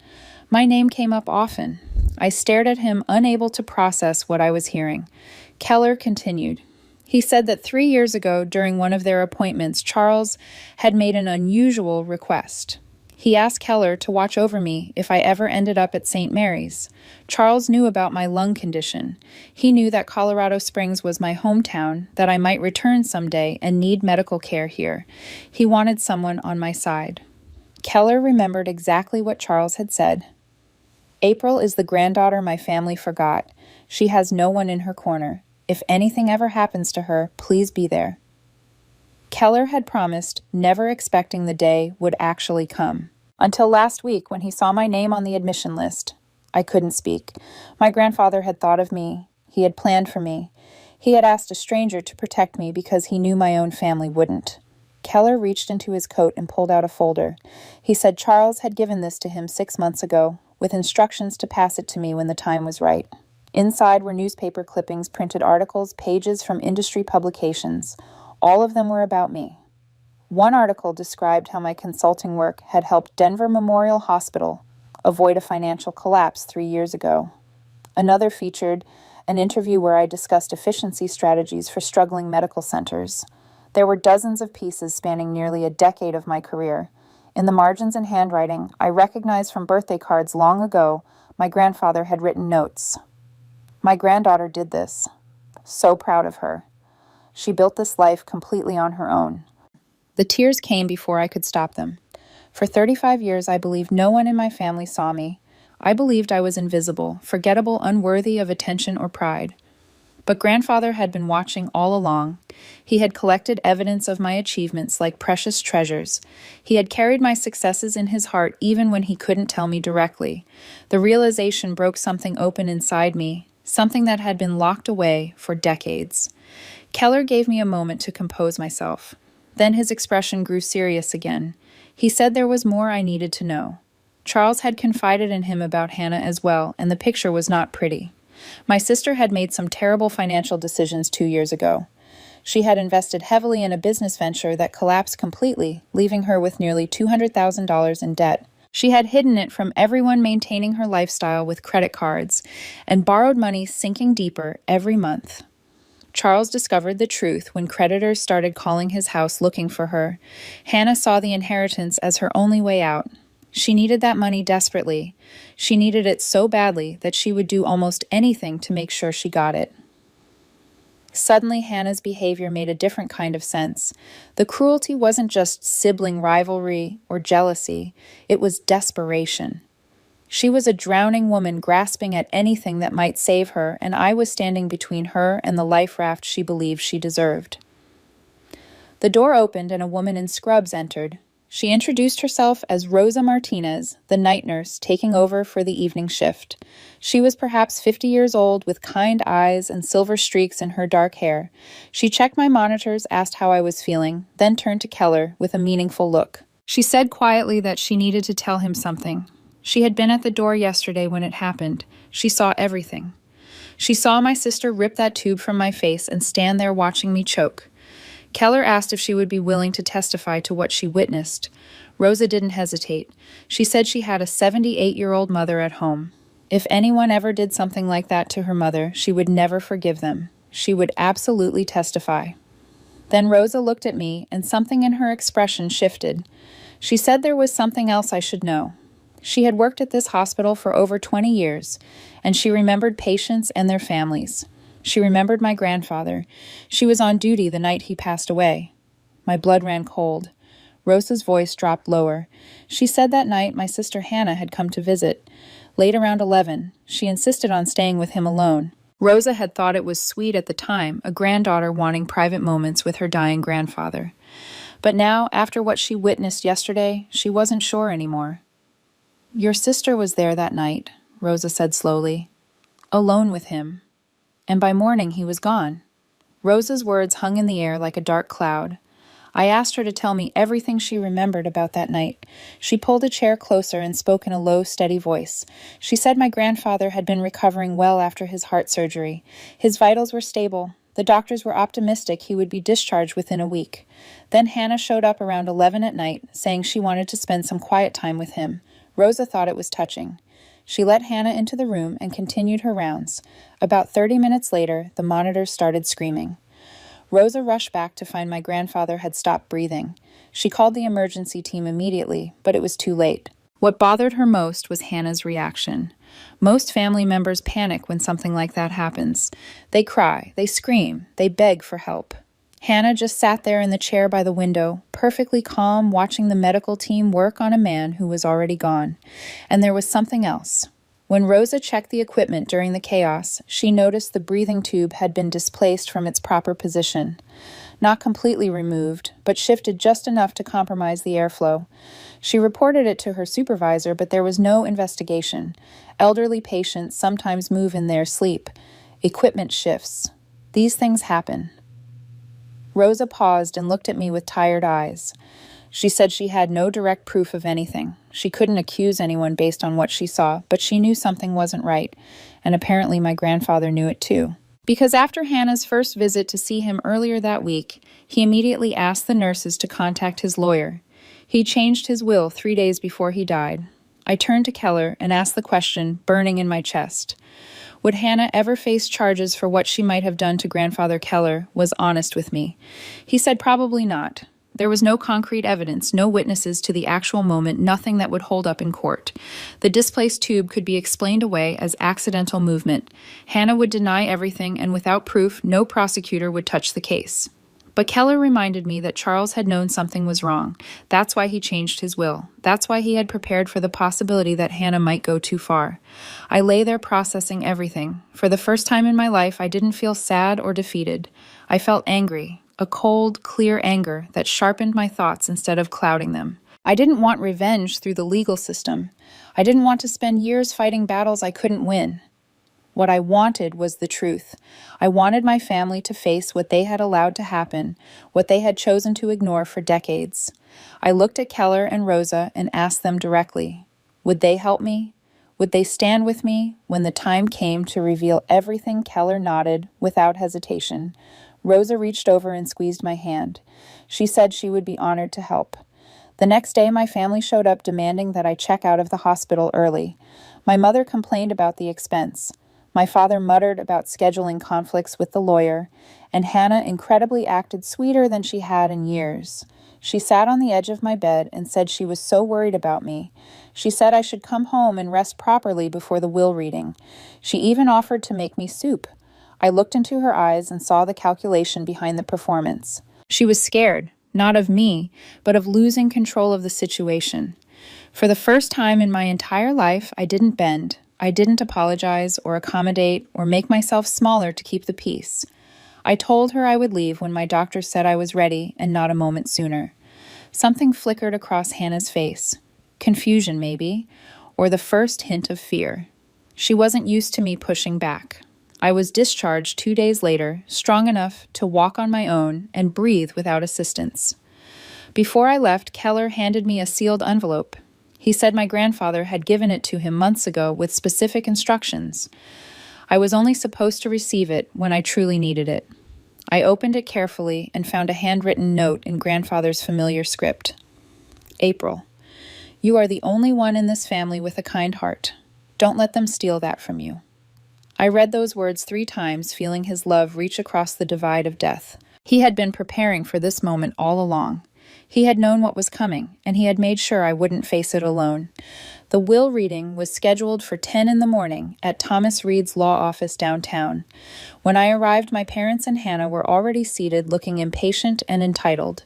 My name came up often. I stared at him, unable to process what I was hearing. Keller continued. He said that 3 years ago, during one of their appointments, Charles had made an unusual request. He asked Keller to watch over me if I ever ended up at St. Mary's. Charles knew about my lung condition. He knew that Colorado Springs was my hometown, that I might return someday and need medical care here. He wanted someone on my side. Keller remembered exactly what Charles had said. "April is the granddaughter my family forgot. She has no one in her corner. If anything ever happens to her, please be there." Keller had promised, never expecting the day would actually come. Until last week when he saw my name on the admission list. I couldn't speak. My grandfather had thought of me. He had planned for me. He had asked a stranger to protect me because he knew my own family wouldn't. Keller reached into his coat and pulled out a folder. He said Charles had given this to him 6 months ago, with instructions to pass it to me when the time was right. Inside were newspaper clippings, printed articles, pages from industry publications. All of them were about me. One article described how my consulting work had helped Denver Memorial Hospital avoid a financial collapse 3 years ago. Another featured an interview where I discussed efficiency strategies for struggling medical centers. There were dozens of pieces spanning nearly a decade of my career. In the margins and handwriting, I recognized from birthday cards long ago my grandfather had written notes. My granddaughter did this. So proud of her. She built this life completely on her own. The tears came before I could stop them. For 35 years, I believed no one in my family saw me. I believed I was invisible, forgettable, unworthy of attention or pride. But grandfather had been watching all along. He had collected evidence of my achievements like precious treasures. He had carried my successes in his heart even when he couldn't tell me directly. The realization broke something open inside me, something that had been locked away for decades. Keller gave me a moment to compose myself. Then his expression grew serious again. He said there was more I needed to know. Charles had confided in him about Hannah as well, and the picture was not pretty. My sister had made some terrible financial decisions 2 years ago. She had invested heavily in a business venture that collapsed completely, leaving her with nearly $200,000 in debt. She had hidden it from everyone, maintaining her lifestyle with credit cards, and borrowed money sinking deeper every month. Charles discovered the truth when creditors started calling his house looking for her. Hannah saw the inheritance as her only way out. She needed that money desperately. She needed it so badly that she would do almost anything to make sure she got it. Suddenly, Hannah's behavior made a different kind of sense. The cruelty wasn't just sibling rivalry or jealousy. It was desperation. She was a drowning woman grasping at anything that might save her, and I was standing between her and the life raft she believed she deserved. The door opened and a woman in scrubs entered. She introduced herself as Rosa Martinez, the night nurse taking over for the evening shift. She was perhaps 50 years old, with kind eyes and silver streaks in her dark hair. She checked my monitors, asked how I was feeling, then turned to Keller with a meaningful look. She said quietly that she needed to tell him something. She had been at the door yesterday when it happened. She saw everything. She saw my sister rip that tube from my face and stand there watching me choke. Keller asked if she would be willing to testify to what she witnessed. Rosa didn't hesitate. She said she had a 78-year-old mother at home. If anyone ever did something like that to her mother, she would never forgive them. She would absolutely testify. Then Rosa looked at me, and something in her expression shifted. She said there was something else I should know. She had worked at this hospital for over 20 years, and she remembered patients and their families. She remembered my grandfather. She was on duty the night he passed away. My blood ran cold. Rosa's voice dropped lower. She said that night my sister Hannah had come to visit. Late around 11, she insisted on staying with him alone. Rosa had thought it was sweet at the time, a granddaughter wanting private moments with her dying grandfather. But now, after what she witnessed yesterday, she wasn't sure anymore. "Your sister was there that night," Rosa said slowly. "Alone with him. And by morning he was gone." Rosa's words hung in the air like a dark cloud. I asked her to tell me everything she remembered about that night. She pulled a chair closer and spoke in a low, steady voice. She said my grandfather had been recovering well after his heart surgery. His vitals were stable. The doctors were optimistic he would be discharged within a week. Then Hannah showed up around 11 at night, saying she wanted to spend some quiet time with him. Rosa thought it was touching. She let Hannah into the room and continued her rounds. About 30 minutes later, the monitors started screaming. Rosa rushed back to find my grandfather had stopped breathing. She called the emergency team immediately, but it was too late. What bothered her most was Hannah's reaction. Most family members panic when something like that happens. They cry, they scream, they beg for help. Hannah just sat there in the chair by the window, perfectly calm, watching the medical team work on a man who was already gone. And there was something else. When Rosa checked the equipment during the chaos, she noticed the breathing tube had been displaced from its proper position. not completely removed, but shifted just enough to compromise the airflow. She reported it to her supervisor, but there was no investigation. Elderly patients sometimes move in their sleep. Equipment shifts. These things happen. Rosa paused and looked at me with tired eyes. She said she had no direct proof of anything. She couldn't accuse anyone based on what she saw, but she knew something wasn't right, and apparently my grandfather knew it too. Because after Hannah's first visit to see him earlier that week, he immediately asked the nurses to contact his lawyer. He changed his will 3 days before he died. I turned to Keller and asked the question burning in my chest. Would Hannah ever face charges for what she might have done to Grandfather Keller? Was honest with me. He said probably not. There was no concrete evidence, no witnesses to the actual moment, nothing that would hold up in court. The displaced tube could be explained away as accidental movement. Hannah would deny everything, and without proof, no prosecutor would touch the case. But Keller reminded me that Charles had known something was wrong. That's why he changed his will. That's why he had prepared for the possibility that Hannah might go too far. I lay there processing everything. For the first time in my life, I didn't feel sad or defeated. I felt angry, a cold, clear anger that sharpened my thoughts instead of clouding them. I didn't want revenge through the legal system. I didn't want to spend years fighting battles I couldn't win. What I wanted was the truth. I wanted my family to face what they had allowed to happen, what they had chosen to ignore for decades. I looked at Keller and Rosa and asked them directly, would they help me? Would they stand with me when the time came to reveal everything? Keller nodded without hesitation. Rosa reached over and squeezed my hand. She said she would be honored to help. The next day, my family showed up demanding that I check out of the hospital early. My mother complained about the expense. My father muttered about scheduling conflicts with the lawyer, and Hannah incredibly acted sweeter than she had in years. She sat on the edge of my bed and said she was so worried about me. She said I should come home and rest properly before the will reading. She even offered to make me soup. I looked into her eyes and saw the calculation behind the performance. She was scared, not of me, but of losing control of the situation. For the first time in my entire life, I didn't bend. I didn't apologize or accommodate or make myself smaller to keep the peace. I told her I would leave when my doctor said I was ready and not a moment sooner. Something flickered across Hannah's face. Confusion, maybe, or the first hint of fear. She wasn't used to me pushing back. I was discharged 2 days later, strong enough to walk on my own and breathe without assistance. Before I left, Keller handed me a sealed envelope. He said my grandfather had given it to him months ago with specific instructions. I was only supposed to receive it when I truly needed it. I opened it carefully and found a handwritten note in grandfather's familiar script. April, you are the only one in this family with a kind heart. Don't let them steal that from you. I read those words 3 times, feeling his love reach across the divide of death. He had been preparing for this moment all along. He had known what was coming, and he had made sure I wouldn't face it alone. The will reading was scheduled for 10 in the morning at Thomas Reed's law office downtown. When I arrived, my parents and Hannah were already seated, looking impatient and entitled.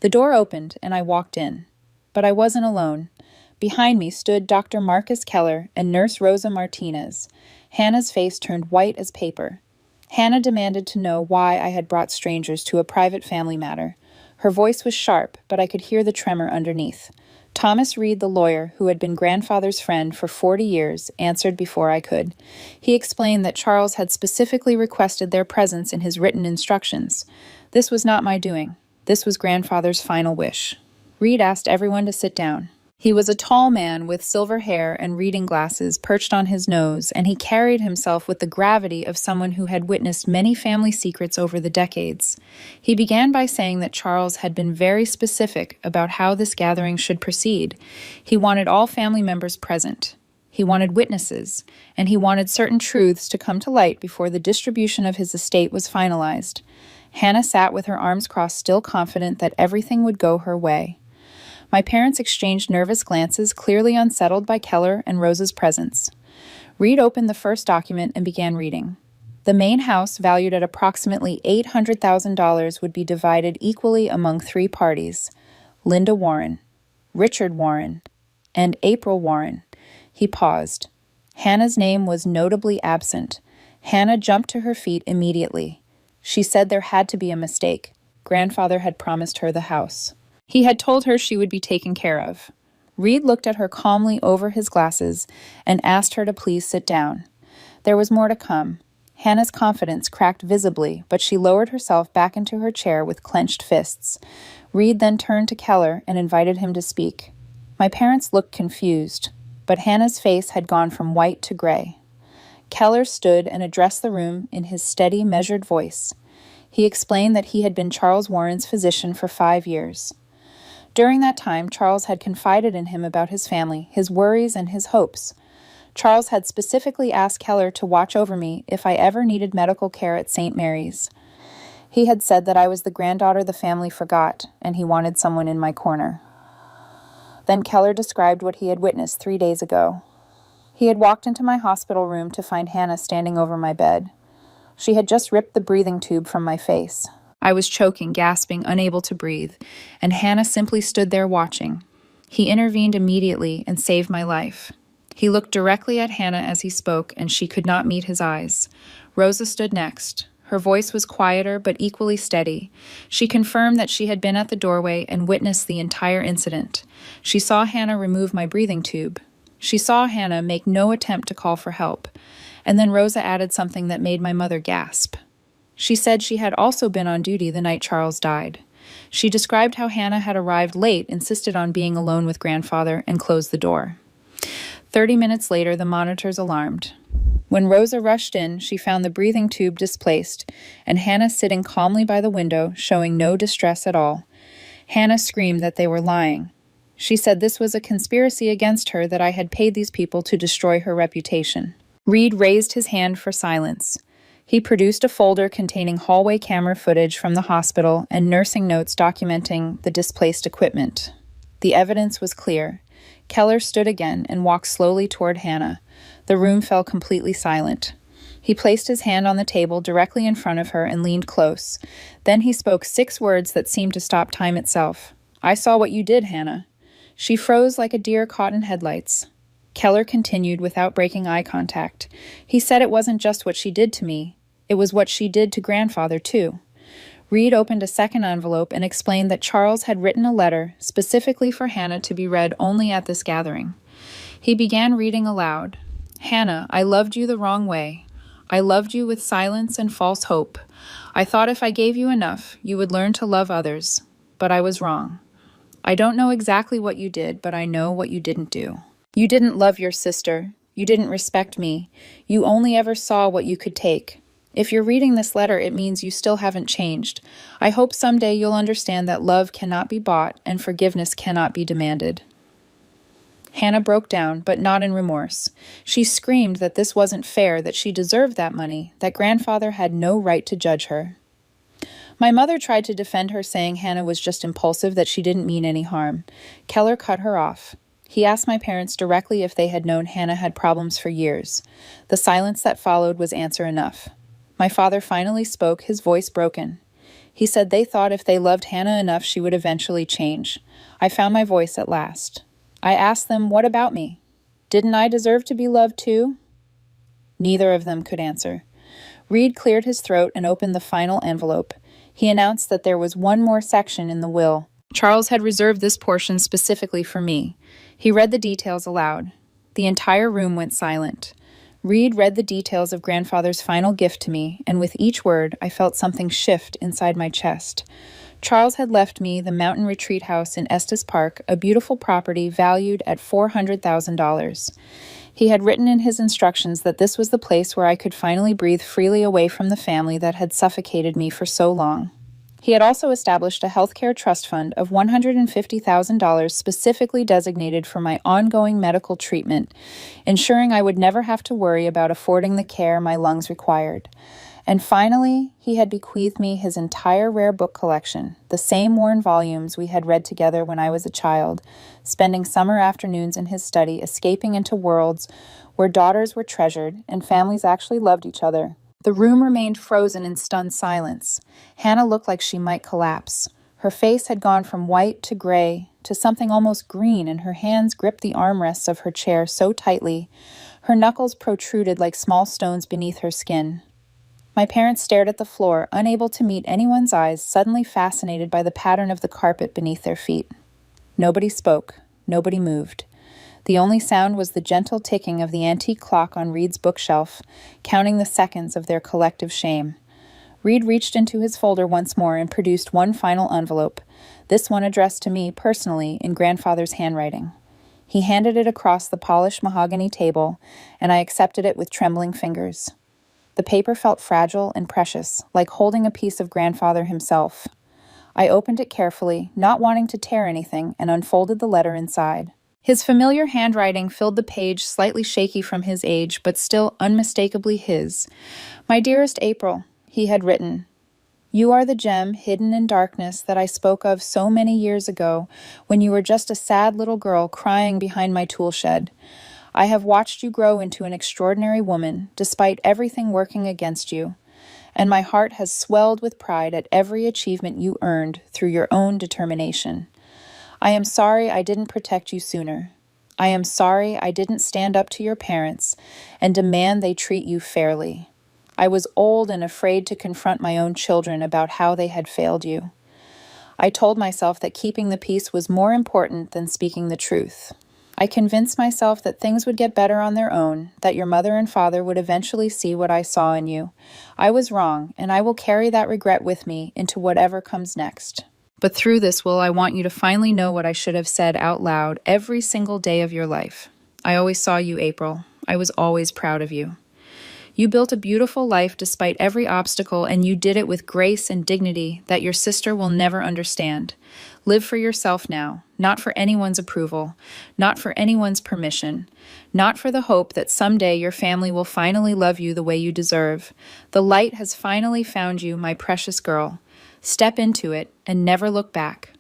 The door opened, and I walked in. But I wasn't alone. Behind me stood Dr. Marcus Keller and Nurse Rosa Martinez. Hannah's face turned white as paper. Hannah demanded to know why I had brought strangers to a private family matter. Her voice was sharp, but I could hear the tremor underneath. Thomas Reed, the lawyer, who had been grandfather's friend for 40 years, answered before I could. He explained that Charles had specifically requested their presence in his written instructions. This was not my doing. This was grandfather's final wish. Reed asked everyone to sit down. He was a tall man with silver hair and reading glasses perched on his nose, and he carried himself with the gravity of someone who had witnessed many family secrets over the decades. He began by saying that Charles had been very specific about how this gathering should proceed. He wanted all family members present. He wanted witnesses, and he wanted certain truths to come to light before the distribution of his estate was finalized. Hannah sat with her arms crossed, still confident that everything would go her way. My parents exchanged nervous glances, clearly unsettled by Keller and Rosa's presence. Reed opened the first document and began reading. The main house, valued at approximately $800,000, would be divided equally among 3 parties: Linda Warren, Richard Warren, and April Warren. He paused. Hannah's name was notably absent. Hannah jumped to her feet immediately. She said there had to be a mistake. Grandfather had promised her the house. He had told her she would be taken care of. Reed looked at her calmly over his glasses and asked her to please sit down. There was more to come. Hannah's confidence cracked visibly, but she lowered herself back into her chair with clenched fists. Reed then turned to Keller and invited him to speak. My parents looked confused, but Hannah's face had gone from white to gray. Keller stood and addressed the room in his steady, measured voice. He explained that he had been Charles Warren's physician for 5 years. During that time, Charles had confided in him about his family, his worries, and his hopes. Charles had specifically asked Keller to watch over me if I ever needed medical care at St. Mary's. He had said that I was the granddaughter the family forgot, and he wanted someone in my corner. Then Keller described what he had witnessed 3 days ago. He had walked into my hospital room to find Hannah standing over my bed. She had just ripped the breathing tube from my face. I was choking, gasping, unable to breathe, and Hannah simply stood there watching. He intervened immediately and saved my life. He looked directly at Hannah as he spoke, and she could not meet his eyes. Rosa stood next. Her voice was quieter but equally steady. She confirmed that she had been at the doorway and witnessed the entire incident. She saw Hannah remove my breathing tube. She saw Hannah make no attempt to call for help. And then Rosa added something that made my mother gasp. She said she had also been on duty the night Charles died. She described how Hannah had arrived late, insisted on being alone with grandfather, and closed the door. 30 minutes later, the monitors alarmed. When Rosa rushed in, she found the breathing tube displaced, and Hannah sitting calmly by the window, showing no distress at all. Hannah screamed that they were lying. She said this was a conspiracy against her, that I had paid these people to destroy her reputation. Reed raised his hand for silence. He produced a folder containing hallway camera footage from the hospital and nursing notes documenting the displaced equipment. The evidence was clear. Keller stood again and walked slowly toward Hannah. The room fell completely silent. He placed his hand on the table directly in front of her and leaned close. Then he spoke 6 words that seemed to stop time itself. "I saw what you did, Hannah." She froze like a deer caught in headlights. Keller continued without breaking eye contact. He said it wasn't just what she did to me. It was what she did to grandfather, too. Reed opened a second envelope and explained that Charles had written a letter specifically for Hannah to be read only at this gathering. He began reading aloud. "Hannah, I loved you the wrong way. I loved you with silence and false hope. I thought if I gave you enough, you would learn to love others. But I was wrong. I don't know exactly what you did, but I know what you didn't do. You didn't love your sister. You didn't respect me. You only ever saw what you could take. If you're reading this letter, it means you still haven't changed. I hope someday you'll understand that love cannot be bought and forgiveness cannot be demanded." Hannah broke down, but not in remorse. She screamed that this wasn't fair, that she deserved that money, that grandfather had no right to judge her. My mother tried to defend her, saying Hannah was just impulsive, that she didn't mean any harm. Keller cut her off. He asked my parents directly if they had known Hannah had problems for years. The silence that followed was answer enough. My father finally spoke, his voice broken. He said they thought if they loved Hannah enough, she would eventually change. I found my voice at last. I asked them, what about me? Didn't I deserve to be loved too? Neither of them could answer. Reed cleared his throat and opened the final envelope. He announced that there was one more section in the will. Charles had reserved this portion specifically for me. He read the details aloud. The entire room went silent. Reed read the details of grandfather's final gift to me, and with each word, I felt something shift inside my chest. Charles had left me the mountain retreat house in Estes Park, a beautiful property valued at $400,000. He had written in his instructions that this was the place where I could finally breathe freely away from the family that had suffocated me for so long. He had also established a healthcare trust fund of $150,000 specifically designated for my ongoing medical treatment, ensuring I would never have to worry about affording the care my lungs required. And finally, he had bequeathed me his entire rare book collection, the same worn volumes we had read together when I was a child, spending summer afternoons in his study, escaping into worlds where daughters were treasured and families actually loved each other. The room remained frozen in stunned silence. Hannah looked like she might collapse. Her face had gone from white to gray to something almost green, and her hands gripped the armrests of her chair so tightly, her knuckles protruded like small stones beneath her skin. My parents stared at the floor, unable to meet anyone's eyes, suddenly fascinated by the pattern of the carpet beneath their feet. Nobody spoke. Nobody moved. The only sound was the gentle ticking of the antique clock on Reed's bookshelf, counting the seconds of their collective shame. Reed reached into his folder once more and produced one final envelope, this one addressed to me personally in grandfather's handwriting. He handed it across the polished mahogany table, and I accepted it with trembling fingers. The paper felt fragile and precious, like holding a piece of grandfather himself. I opened it carefully, not wanting to tear anything, and unfolded the letter inside. His familiar handwriting filled the page, slightly shaky from his age, but still unmistakably his. "My dearest April," he had written, "you are the gem hidden in darkness that I spoke of so many years ago when you were just a sad little girl crying behind my tool shed. I have watched you grow into an extraordinary woman, despite everything working against you, and my heart has swelled with pride at every achievement you earned through your own determination. I am sorry I didn't protect you sooner. I am sorry I didn't stand up to your parents and demand they treat you fairly. I was old and afraid to confront my own children about how they had failed you. I told myself that keeping the peace was more important than speaking the truth. I convinced myself that things would get better on their own, that your mother and father would eventually see what I saw in you. I was wrong, and I will carry that regret with me into whatever comes next. But through this I want you to finally know what I should have said out loud every single day of your life. I always saw you, April. I was always proud of you. You built a beautiful life despite every obstacle, and you did it with grace and dignity that your sister will never understand. Live for yourself now, not for anyone's approval, not for anyone's permission, not for the hope that someday your family will finally love you the way you deserve. The light has finally found you, my precious girl. Step into it and never look back.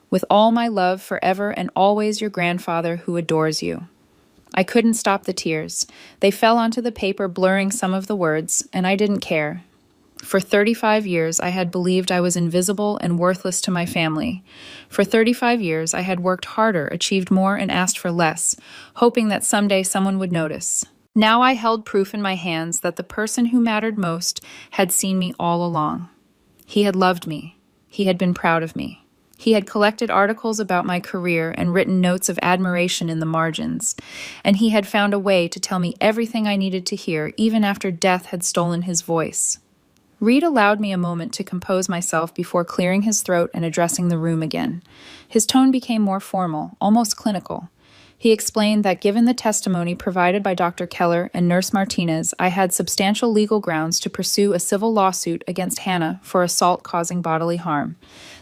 With all my love forever and always, your grandfather who adores you." I couldn't stop the tears. They fell onto the paper, blurring some of the words, and I didn't care. For 35 years, I had believed I was invisible and worthless to my family. For 35 years, I had worked harder, achieved more, and asked for less, hoping that someday someone would notice. Now I held proof in my hands that the person who mattered most had seen me all along. He had loved me. He had been proud of me. He had collected articles about my career and written notes of admiration in the margins, and he had found a way to tell me everything I needed to hear, even after death had stolen his voice. Reed allowed me a moment to compose myself before clearing his throat and addressing the room again. His tone became more formal, almost clinical. He explained that given the testimony provided by Dr. Keller and Nurse Martinez, I had substantial legal grounds to pursue a civil lawsuit against Hannah for assault causing bodily harm.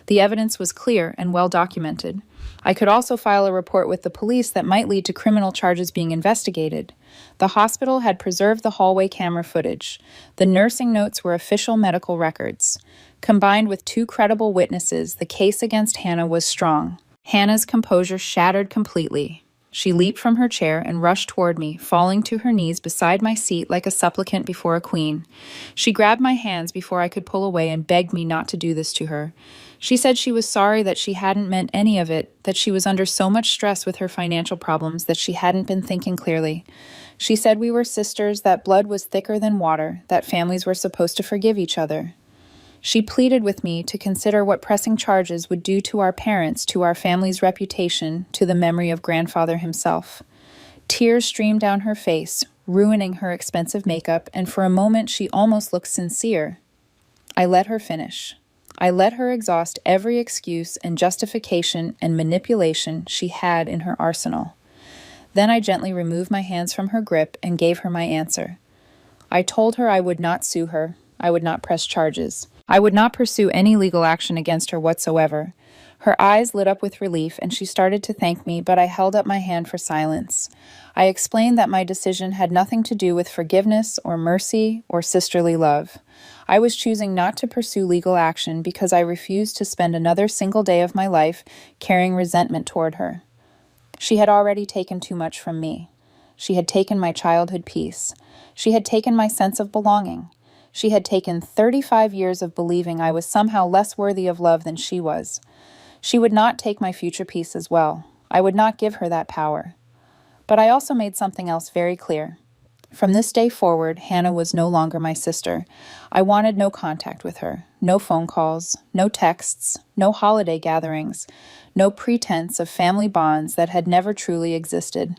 The evidence was clear and well documented. I could also file a report with the police that might lead to criminal charges being investigated. The hospital had preserved the hallway camera footage. The nursing notes were official medical records. Combined with two credible witnesses, the case against Hannah was strong. Hannah's composure shattered completely. She leaped from her chair and rushed toward me, falling to her knees beside my seat like a supplicant before a queen. She grabbed my hands before I could pull away and begged me not to do this to her. She said she was sorry that she hadn't meant any of it, that she was under so much stress with her financial problems that she hadn't been thinking clearly. She said we were sisters, that blood was thicker than water, that families were supposed to forgive each other. She pleaded with me to consider what pressing charges would do to our parents, to our family's reputation, to the memory of grandfather himself. Tears streamed down her face, ruining her expensive makeup, and for a moment she almost looked sincere. I let her finish. I let her exhaust every excuse and justification and manipulation she had in her arsenal. Then I gently removed my hands from her grip and gave her my answer. I told her I would not sue her. I would not press charges. I would not pursue any legal action against her whatsoever. Her eyes lit up with relief, and she started to thank me, but I held up my hand for silence. I explained that my decision had nothing to do with forgiveness or mercy or sisterly love. I was choosing not to pursue legal action because I refused to spend another single day of my life carrying resentment toward her. She had already taken too much from me. She had taken my childhood peace. She had taken my sense of belonging. She had taken 35 years of believing I was somehow less worthy of love than she was. She would not take my future peace as well. I would not give her that power. But I also made something else very clear. From this day forward, Hannah was no longer my sister. I wanted no contact with her, no phone calls, no texts, no holiday gatherings, no pretense of family bonds that had never truly existed.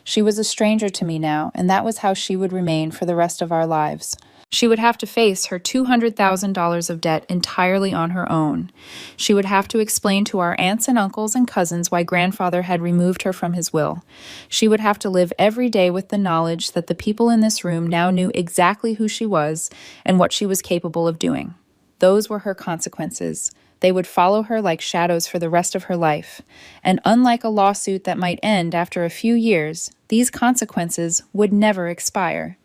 She was a stranger to me now, and that was how she would remain for the rest of our lives. She would have to face her $200,000 of debt entirely on her own. She would have to explain to our aunts and uncles and cousins why grandfather had removed her from his will. She would have to live every day with the knowledge that the people in this room now knew exactly who she was and what she was capable of doing. Those were her consequences. They would follow her like shadows for the rest of her life. And unlike a lawsuit that might end after a few years, these consequences would never expire.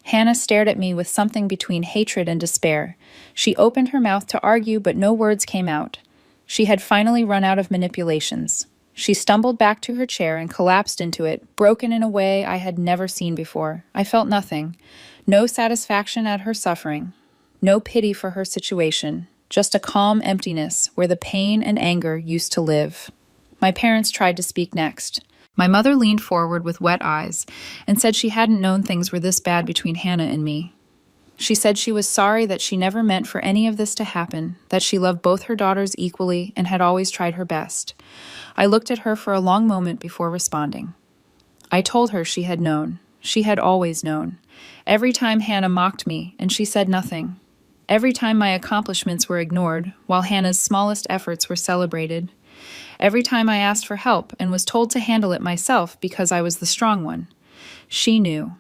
Hannah stared at me with something between hatred and despair. She opened her mouth to argue, but no words came out. She had finally run out of manipulations. She stumbled back to her chair and collapsed into it, broken in a way I had never seen before. I felt nothing. No satisfaction at her suffering. No pity for her situation. Just a calm emptiness where the pain and anger used to live. My parents tried to speak next. My mother leaned forward with wet eyes and said she hadn't known things were this bad between Hannah and me. She said she was sorry that she never meant for any of this to happen, that she loved both her daughters equally and had always tried her best. I looked at her for a long moment before responding. I told her she had known. She had always known. Every time Hannah mocked me, and she said nothing. Every time my accomplishments were ignored, while Hannah's smallest efforts were celebrated. Every time I asked for help and was told to handle it myself because I was the strong one. She knew.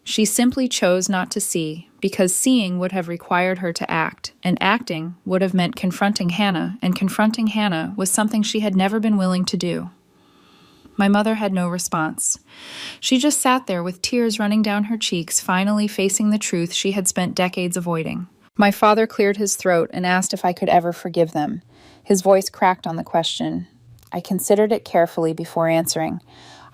She simply chose not to see, because seeing would have required her to act, and acting would have meant confronting Hannah, and confronting Hannah was something she had never been willing to do. My mother had no response. She just sat there with tears running down her cheeks, finally facing the truth she had spent decades avoiding. My father cleared his throat and asked if I could ever forgive them. His voice cracked on the question. I considered it carefully before answering.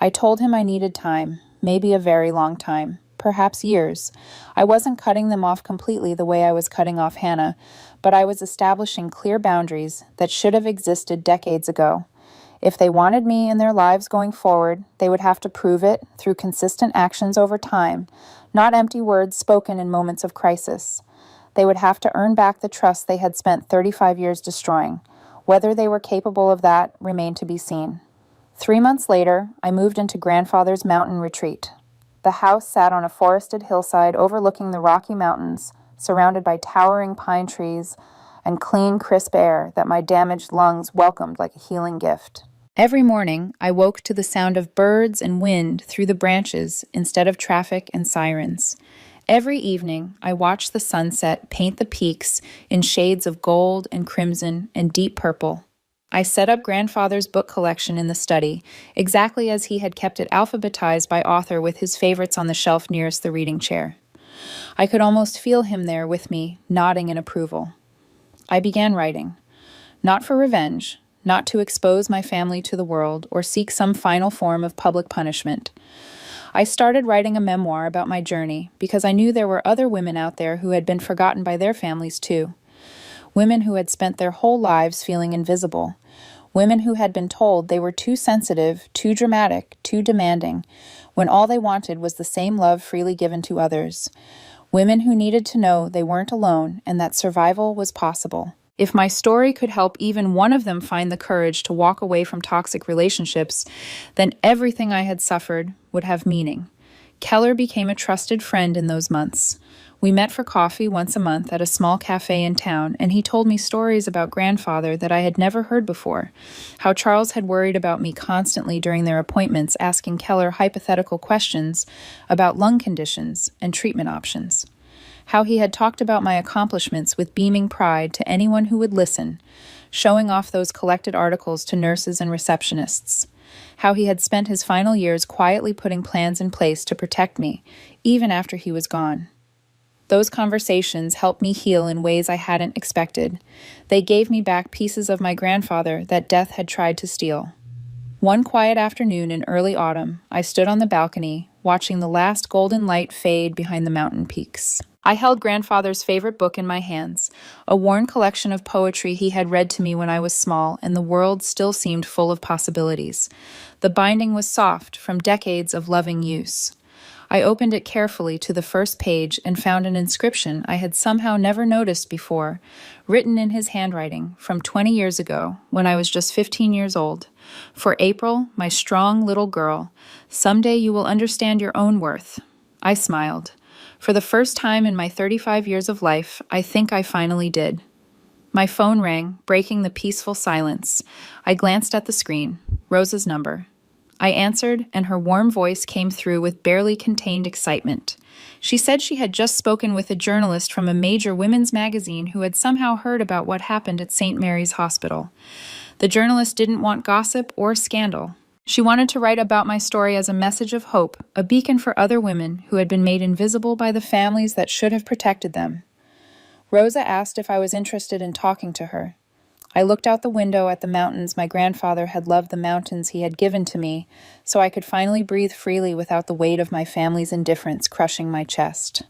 I told him I needed time, maybe a very long time, perhaps years. I wasn't cutting them off completely the way I was cutting off Hannah, but I was establishing clear boundaries that should have existed decades ago. If they wanted me in their lives going forward, they would have to prove it through consistent actions over time, not empty words spoken in moments of crisis. They would have to earn back the trust they had spent 35 years destroying. Whether they were capable of that remained to be seen. 3 months later, I moved into grandfather's mountain retreat. The house sat on a forested hillside overlooking the Rocky Mountains, surrounded by towering pine trees and clean, crisp air that my damaged lungs welcomed like a healing gift. Every morning, I woke to the sound of birds and wind through the branches instead of traffic and sirens. Every evening, I watched the sunset paint the peaks in shades of gold and crimson and deep purple. I set up grandfather's book collection in the study, exactly as he had kept it alphabetized by author with his favorites on the shelf nearest the reading chair. I could almost feel him there with me, nodding in approval. I began writing. Not for revenge, not to expose my family to the world or seek some final form of public punishment. I started writing a memoir about my journey because I knew there were other women out there who had been forgotten by their families too. Women who had spent their whole lives feeling invisible. Women who had been told they were too sensitive, too dramatic, too demanding, when all they wanted was the same love freely given to others. Women who needed to know they weren't alone and that survival was possible. If my story could help even one of them find the courage to walk away from toxic relationships, then everything I had suffered would have meaning. Keller became a trusted friend in those months. We met for coffee once a month at a small cafe in town, and he told me stories about grandfather that I had never heard before, how Charles had worried about me constantly during their appointments, asking Keller hypothetical questions about lung conditions and treatment options. How he had talked about my accomplishments with beaming pride to anyone who would listen, showing off those collected articles to nurses and receptionists. How he had spent his final years quietly putting plans in place to protect me, even after he was gone. Those conversations helped me heal in ways I hadn't expected. They gave me back pieces of my grandfather that death had tried to steal. One quiet afternoon in early autumn, I stood on the balcony, watching the last golden light fade behind the mountain peaks. I held grandfather's favorite book in my hands, a worn collection of poetry he had read to me when I was small, and the world still seemed full of possibilities. The binding was soft, from decades of loving use. I opened it carefully to the first page and found an inscription I had somehow never noticed before, written in his handwriting from 20 years ago when I was just 15 years old. For April, my strong little girl, someday you will understand your own worth. I smiled. For the first time in my 35 years of life, I think I finally did. My phone rang, breaking the peaceful silence. I glanced at the screen. Rosa's number. I answered, and her warm voice came through with barely contained excitement. She said she had just spoken with a journalist from a major women's magazine who had somehow heard about what happened at St. Mary's Hospital. The journalist didn't want gossip or scandal. She wanted to write about my story as a message of hope, a beacon for other women who had been made invisible by the families that should have protected them. Rosa asked if I was interested in talking to her. I looked out the window at the mountains. My grandfather had loved the mountains he had given to me, so I could finally breathe freely without the weight of my family's indifference crushing my chest.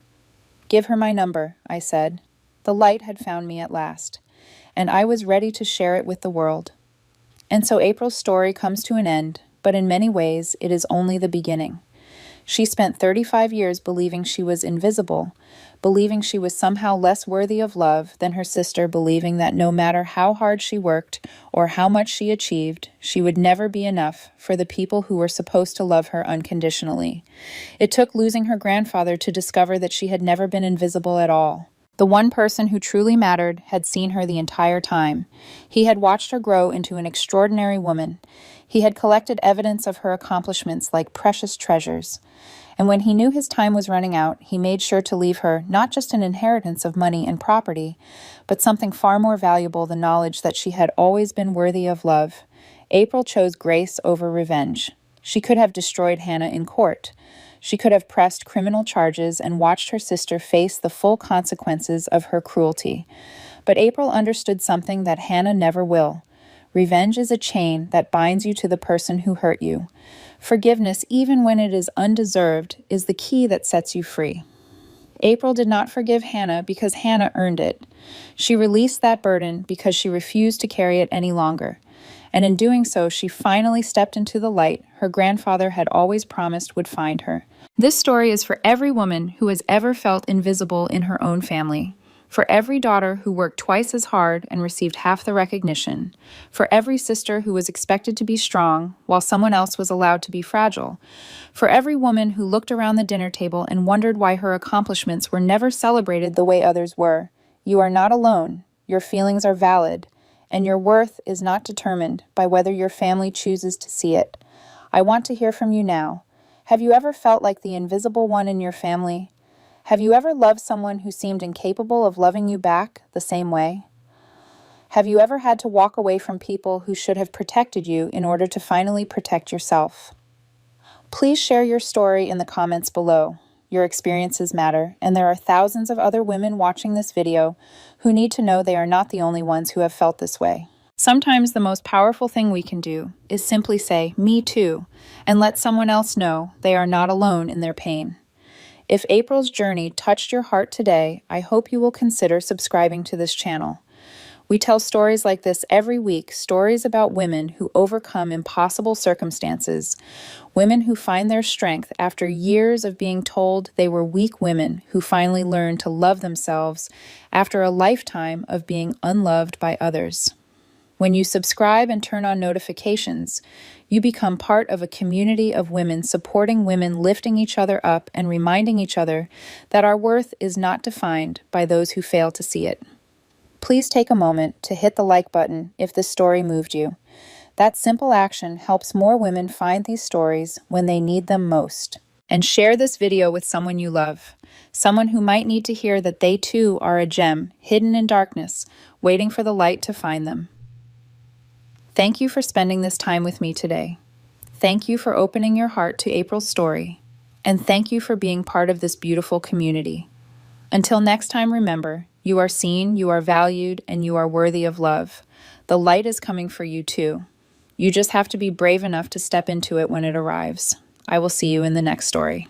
"Give her my number," I said. The light had found me at last, and I was ready to share it with the world. And so April's story comes to an end, but in many ways it is only the beginning. She spent 35 years believing she was invisible, believing she was somehow less worthy of love than her sister, believing that no matter how hard she worked or how much she achieved, she would never be enough for the people who were supposed to love her unconditionally. It took losing her grandfather to discover that she had never been invisible at all. The one person who truly mattered had seen her the entire time. He had watched her grow into an extraordinary woman. He had collected evidence of her accomplishments like precious treasures. And when he knew his time was running out, he made sure to leave her not just an inheritance of money and property, but something far more valuable, the knowledge that she had always been worthy of love. April chose grace over revenge. She could have destroyed Hannah in court. She could have pressed criminal charges and watched her sister face the full consequences of her cruelty. But April understood something that Hannah never will. Revenge is a chain that binds you to the person who hurt you. Forgiveness, even when it is undeserved, is the key that sets you free. April did not forgive Hannah because Hannah earned it. She released that burden because she refused to carry it any longer. And in doing so, she finally stepped into the light her grandfather had always promised would find her. This story is for every woman who has ever felt invisible in her own family. For every daughter who worked twice as hard and received half the recognition. For every sister who was expected to be strong while someone else was allowed to be fragile. For every woman who looked around the dinner table and wondered why her accomplishments were never celebrated the way others were. You are not alone. Your feelings are valid. And your worth is not determined by whether your family chooses to see it. I want to hear from you now. Have you ever felt like the invisible one in your family? Have you ever loved someone who seemed incapable of loving you back the same way? Have you ever had to walk away from people who should have protected you in order to finally protect yourself? Please share your story in the comments below. Your experiences matter, and there are thousands of other women watching this video who need to know they are not the only ones who have felt this way. Sometimes the most powerful thing we can do is simply say, "Me too," and let someone else know they are not alone in their pain. If April's journey touched your heart today, I hope you will consider subscribing to this channel. We tell stories like this every week, stories about women who overcome impossible circumstances, women who find their strength after years of being told they were weak women who finally learn to love themselves after a lifetime of being unloved by others. When you subscribe and turn on notifications, you become part of a community of women supporting women, lifting each other up, and reminding each other that our worth is not defined by those who fail to see it. Please take a moment to hit the like button if this story moved you. That simple action helps more women find these stories when they need them most. And share this video with someone you love, someone who might need to hear that they too are a gem hidden in darkness, waiting for the light to find them. Thank you for spending this time with me today. Thank you for opening your heart to April's story, and thank you for being part of this beautiful community. Until next time, remember, you are seen, you are valued, and you are worthy of love. The light is coming for you too. You just have to be brave enough to step into it when it arrives. I will see you in the next story.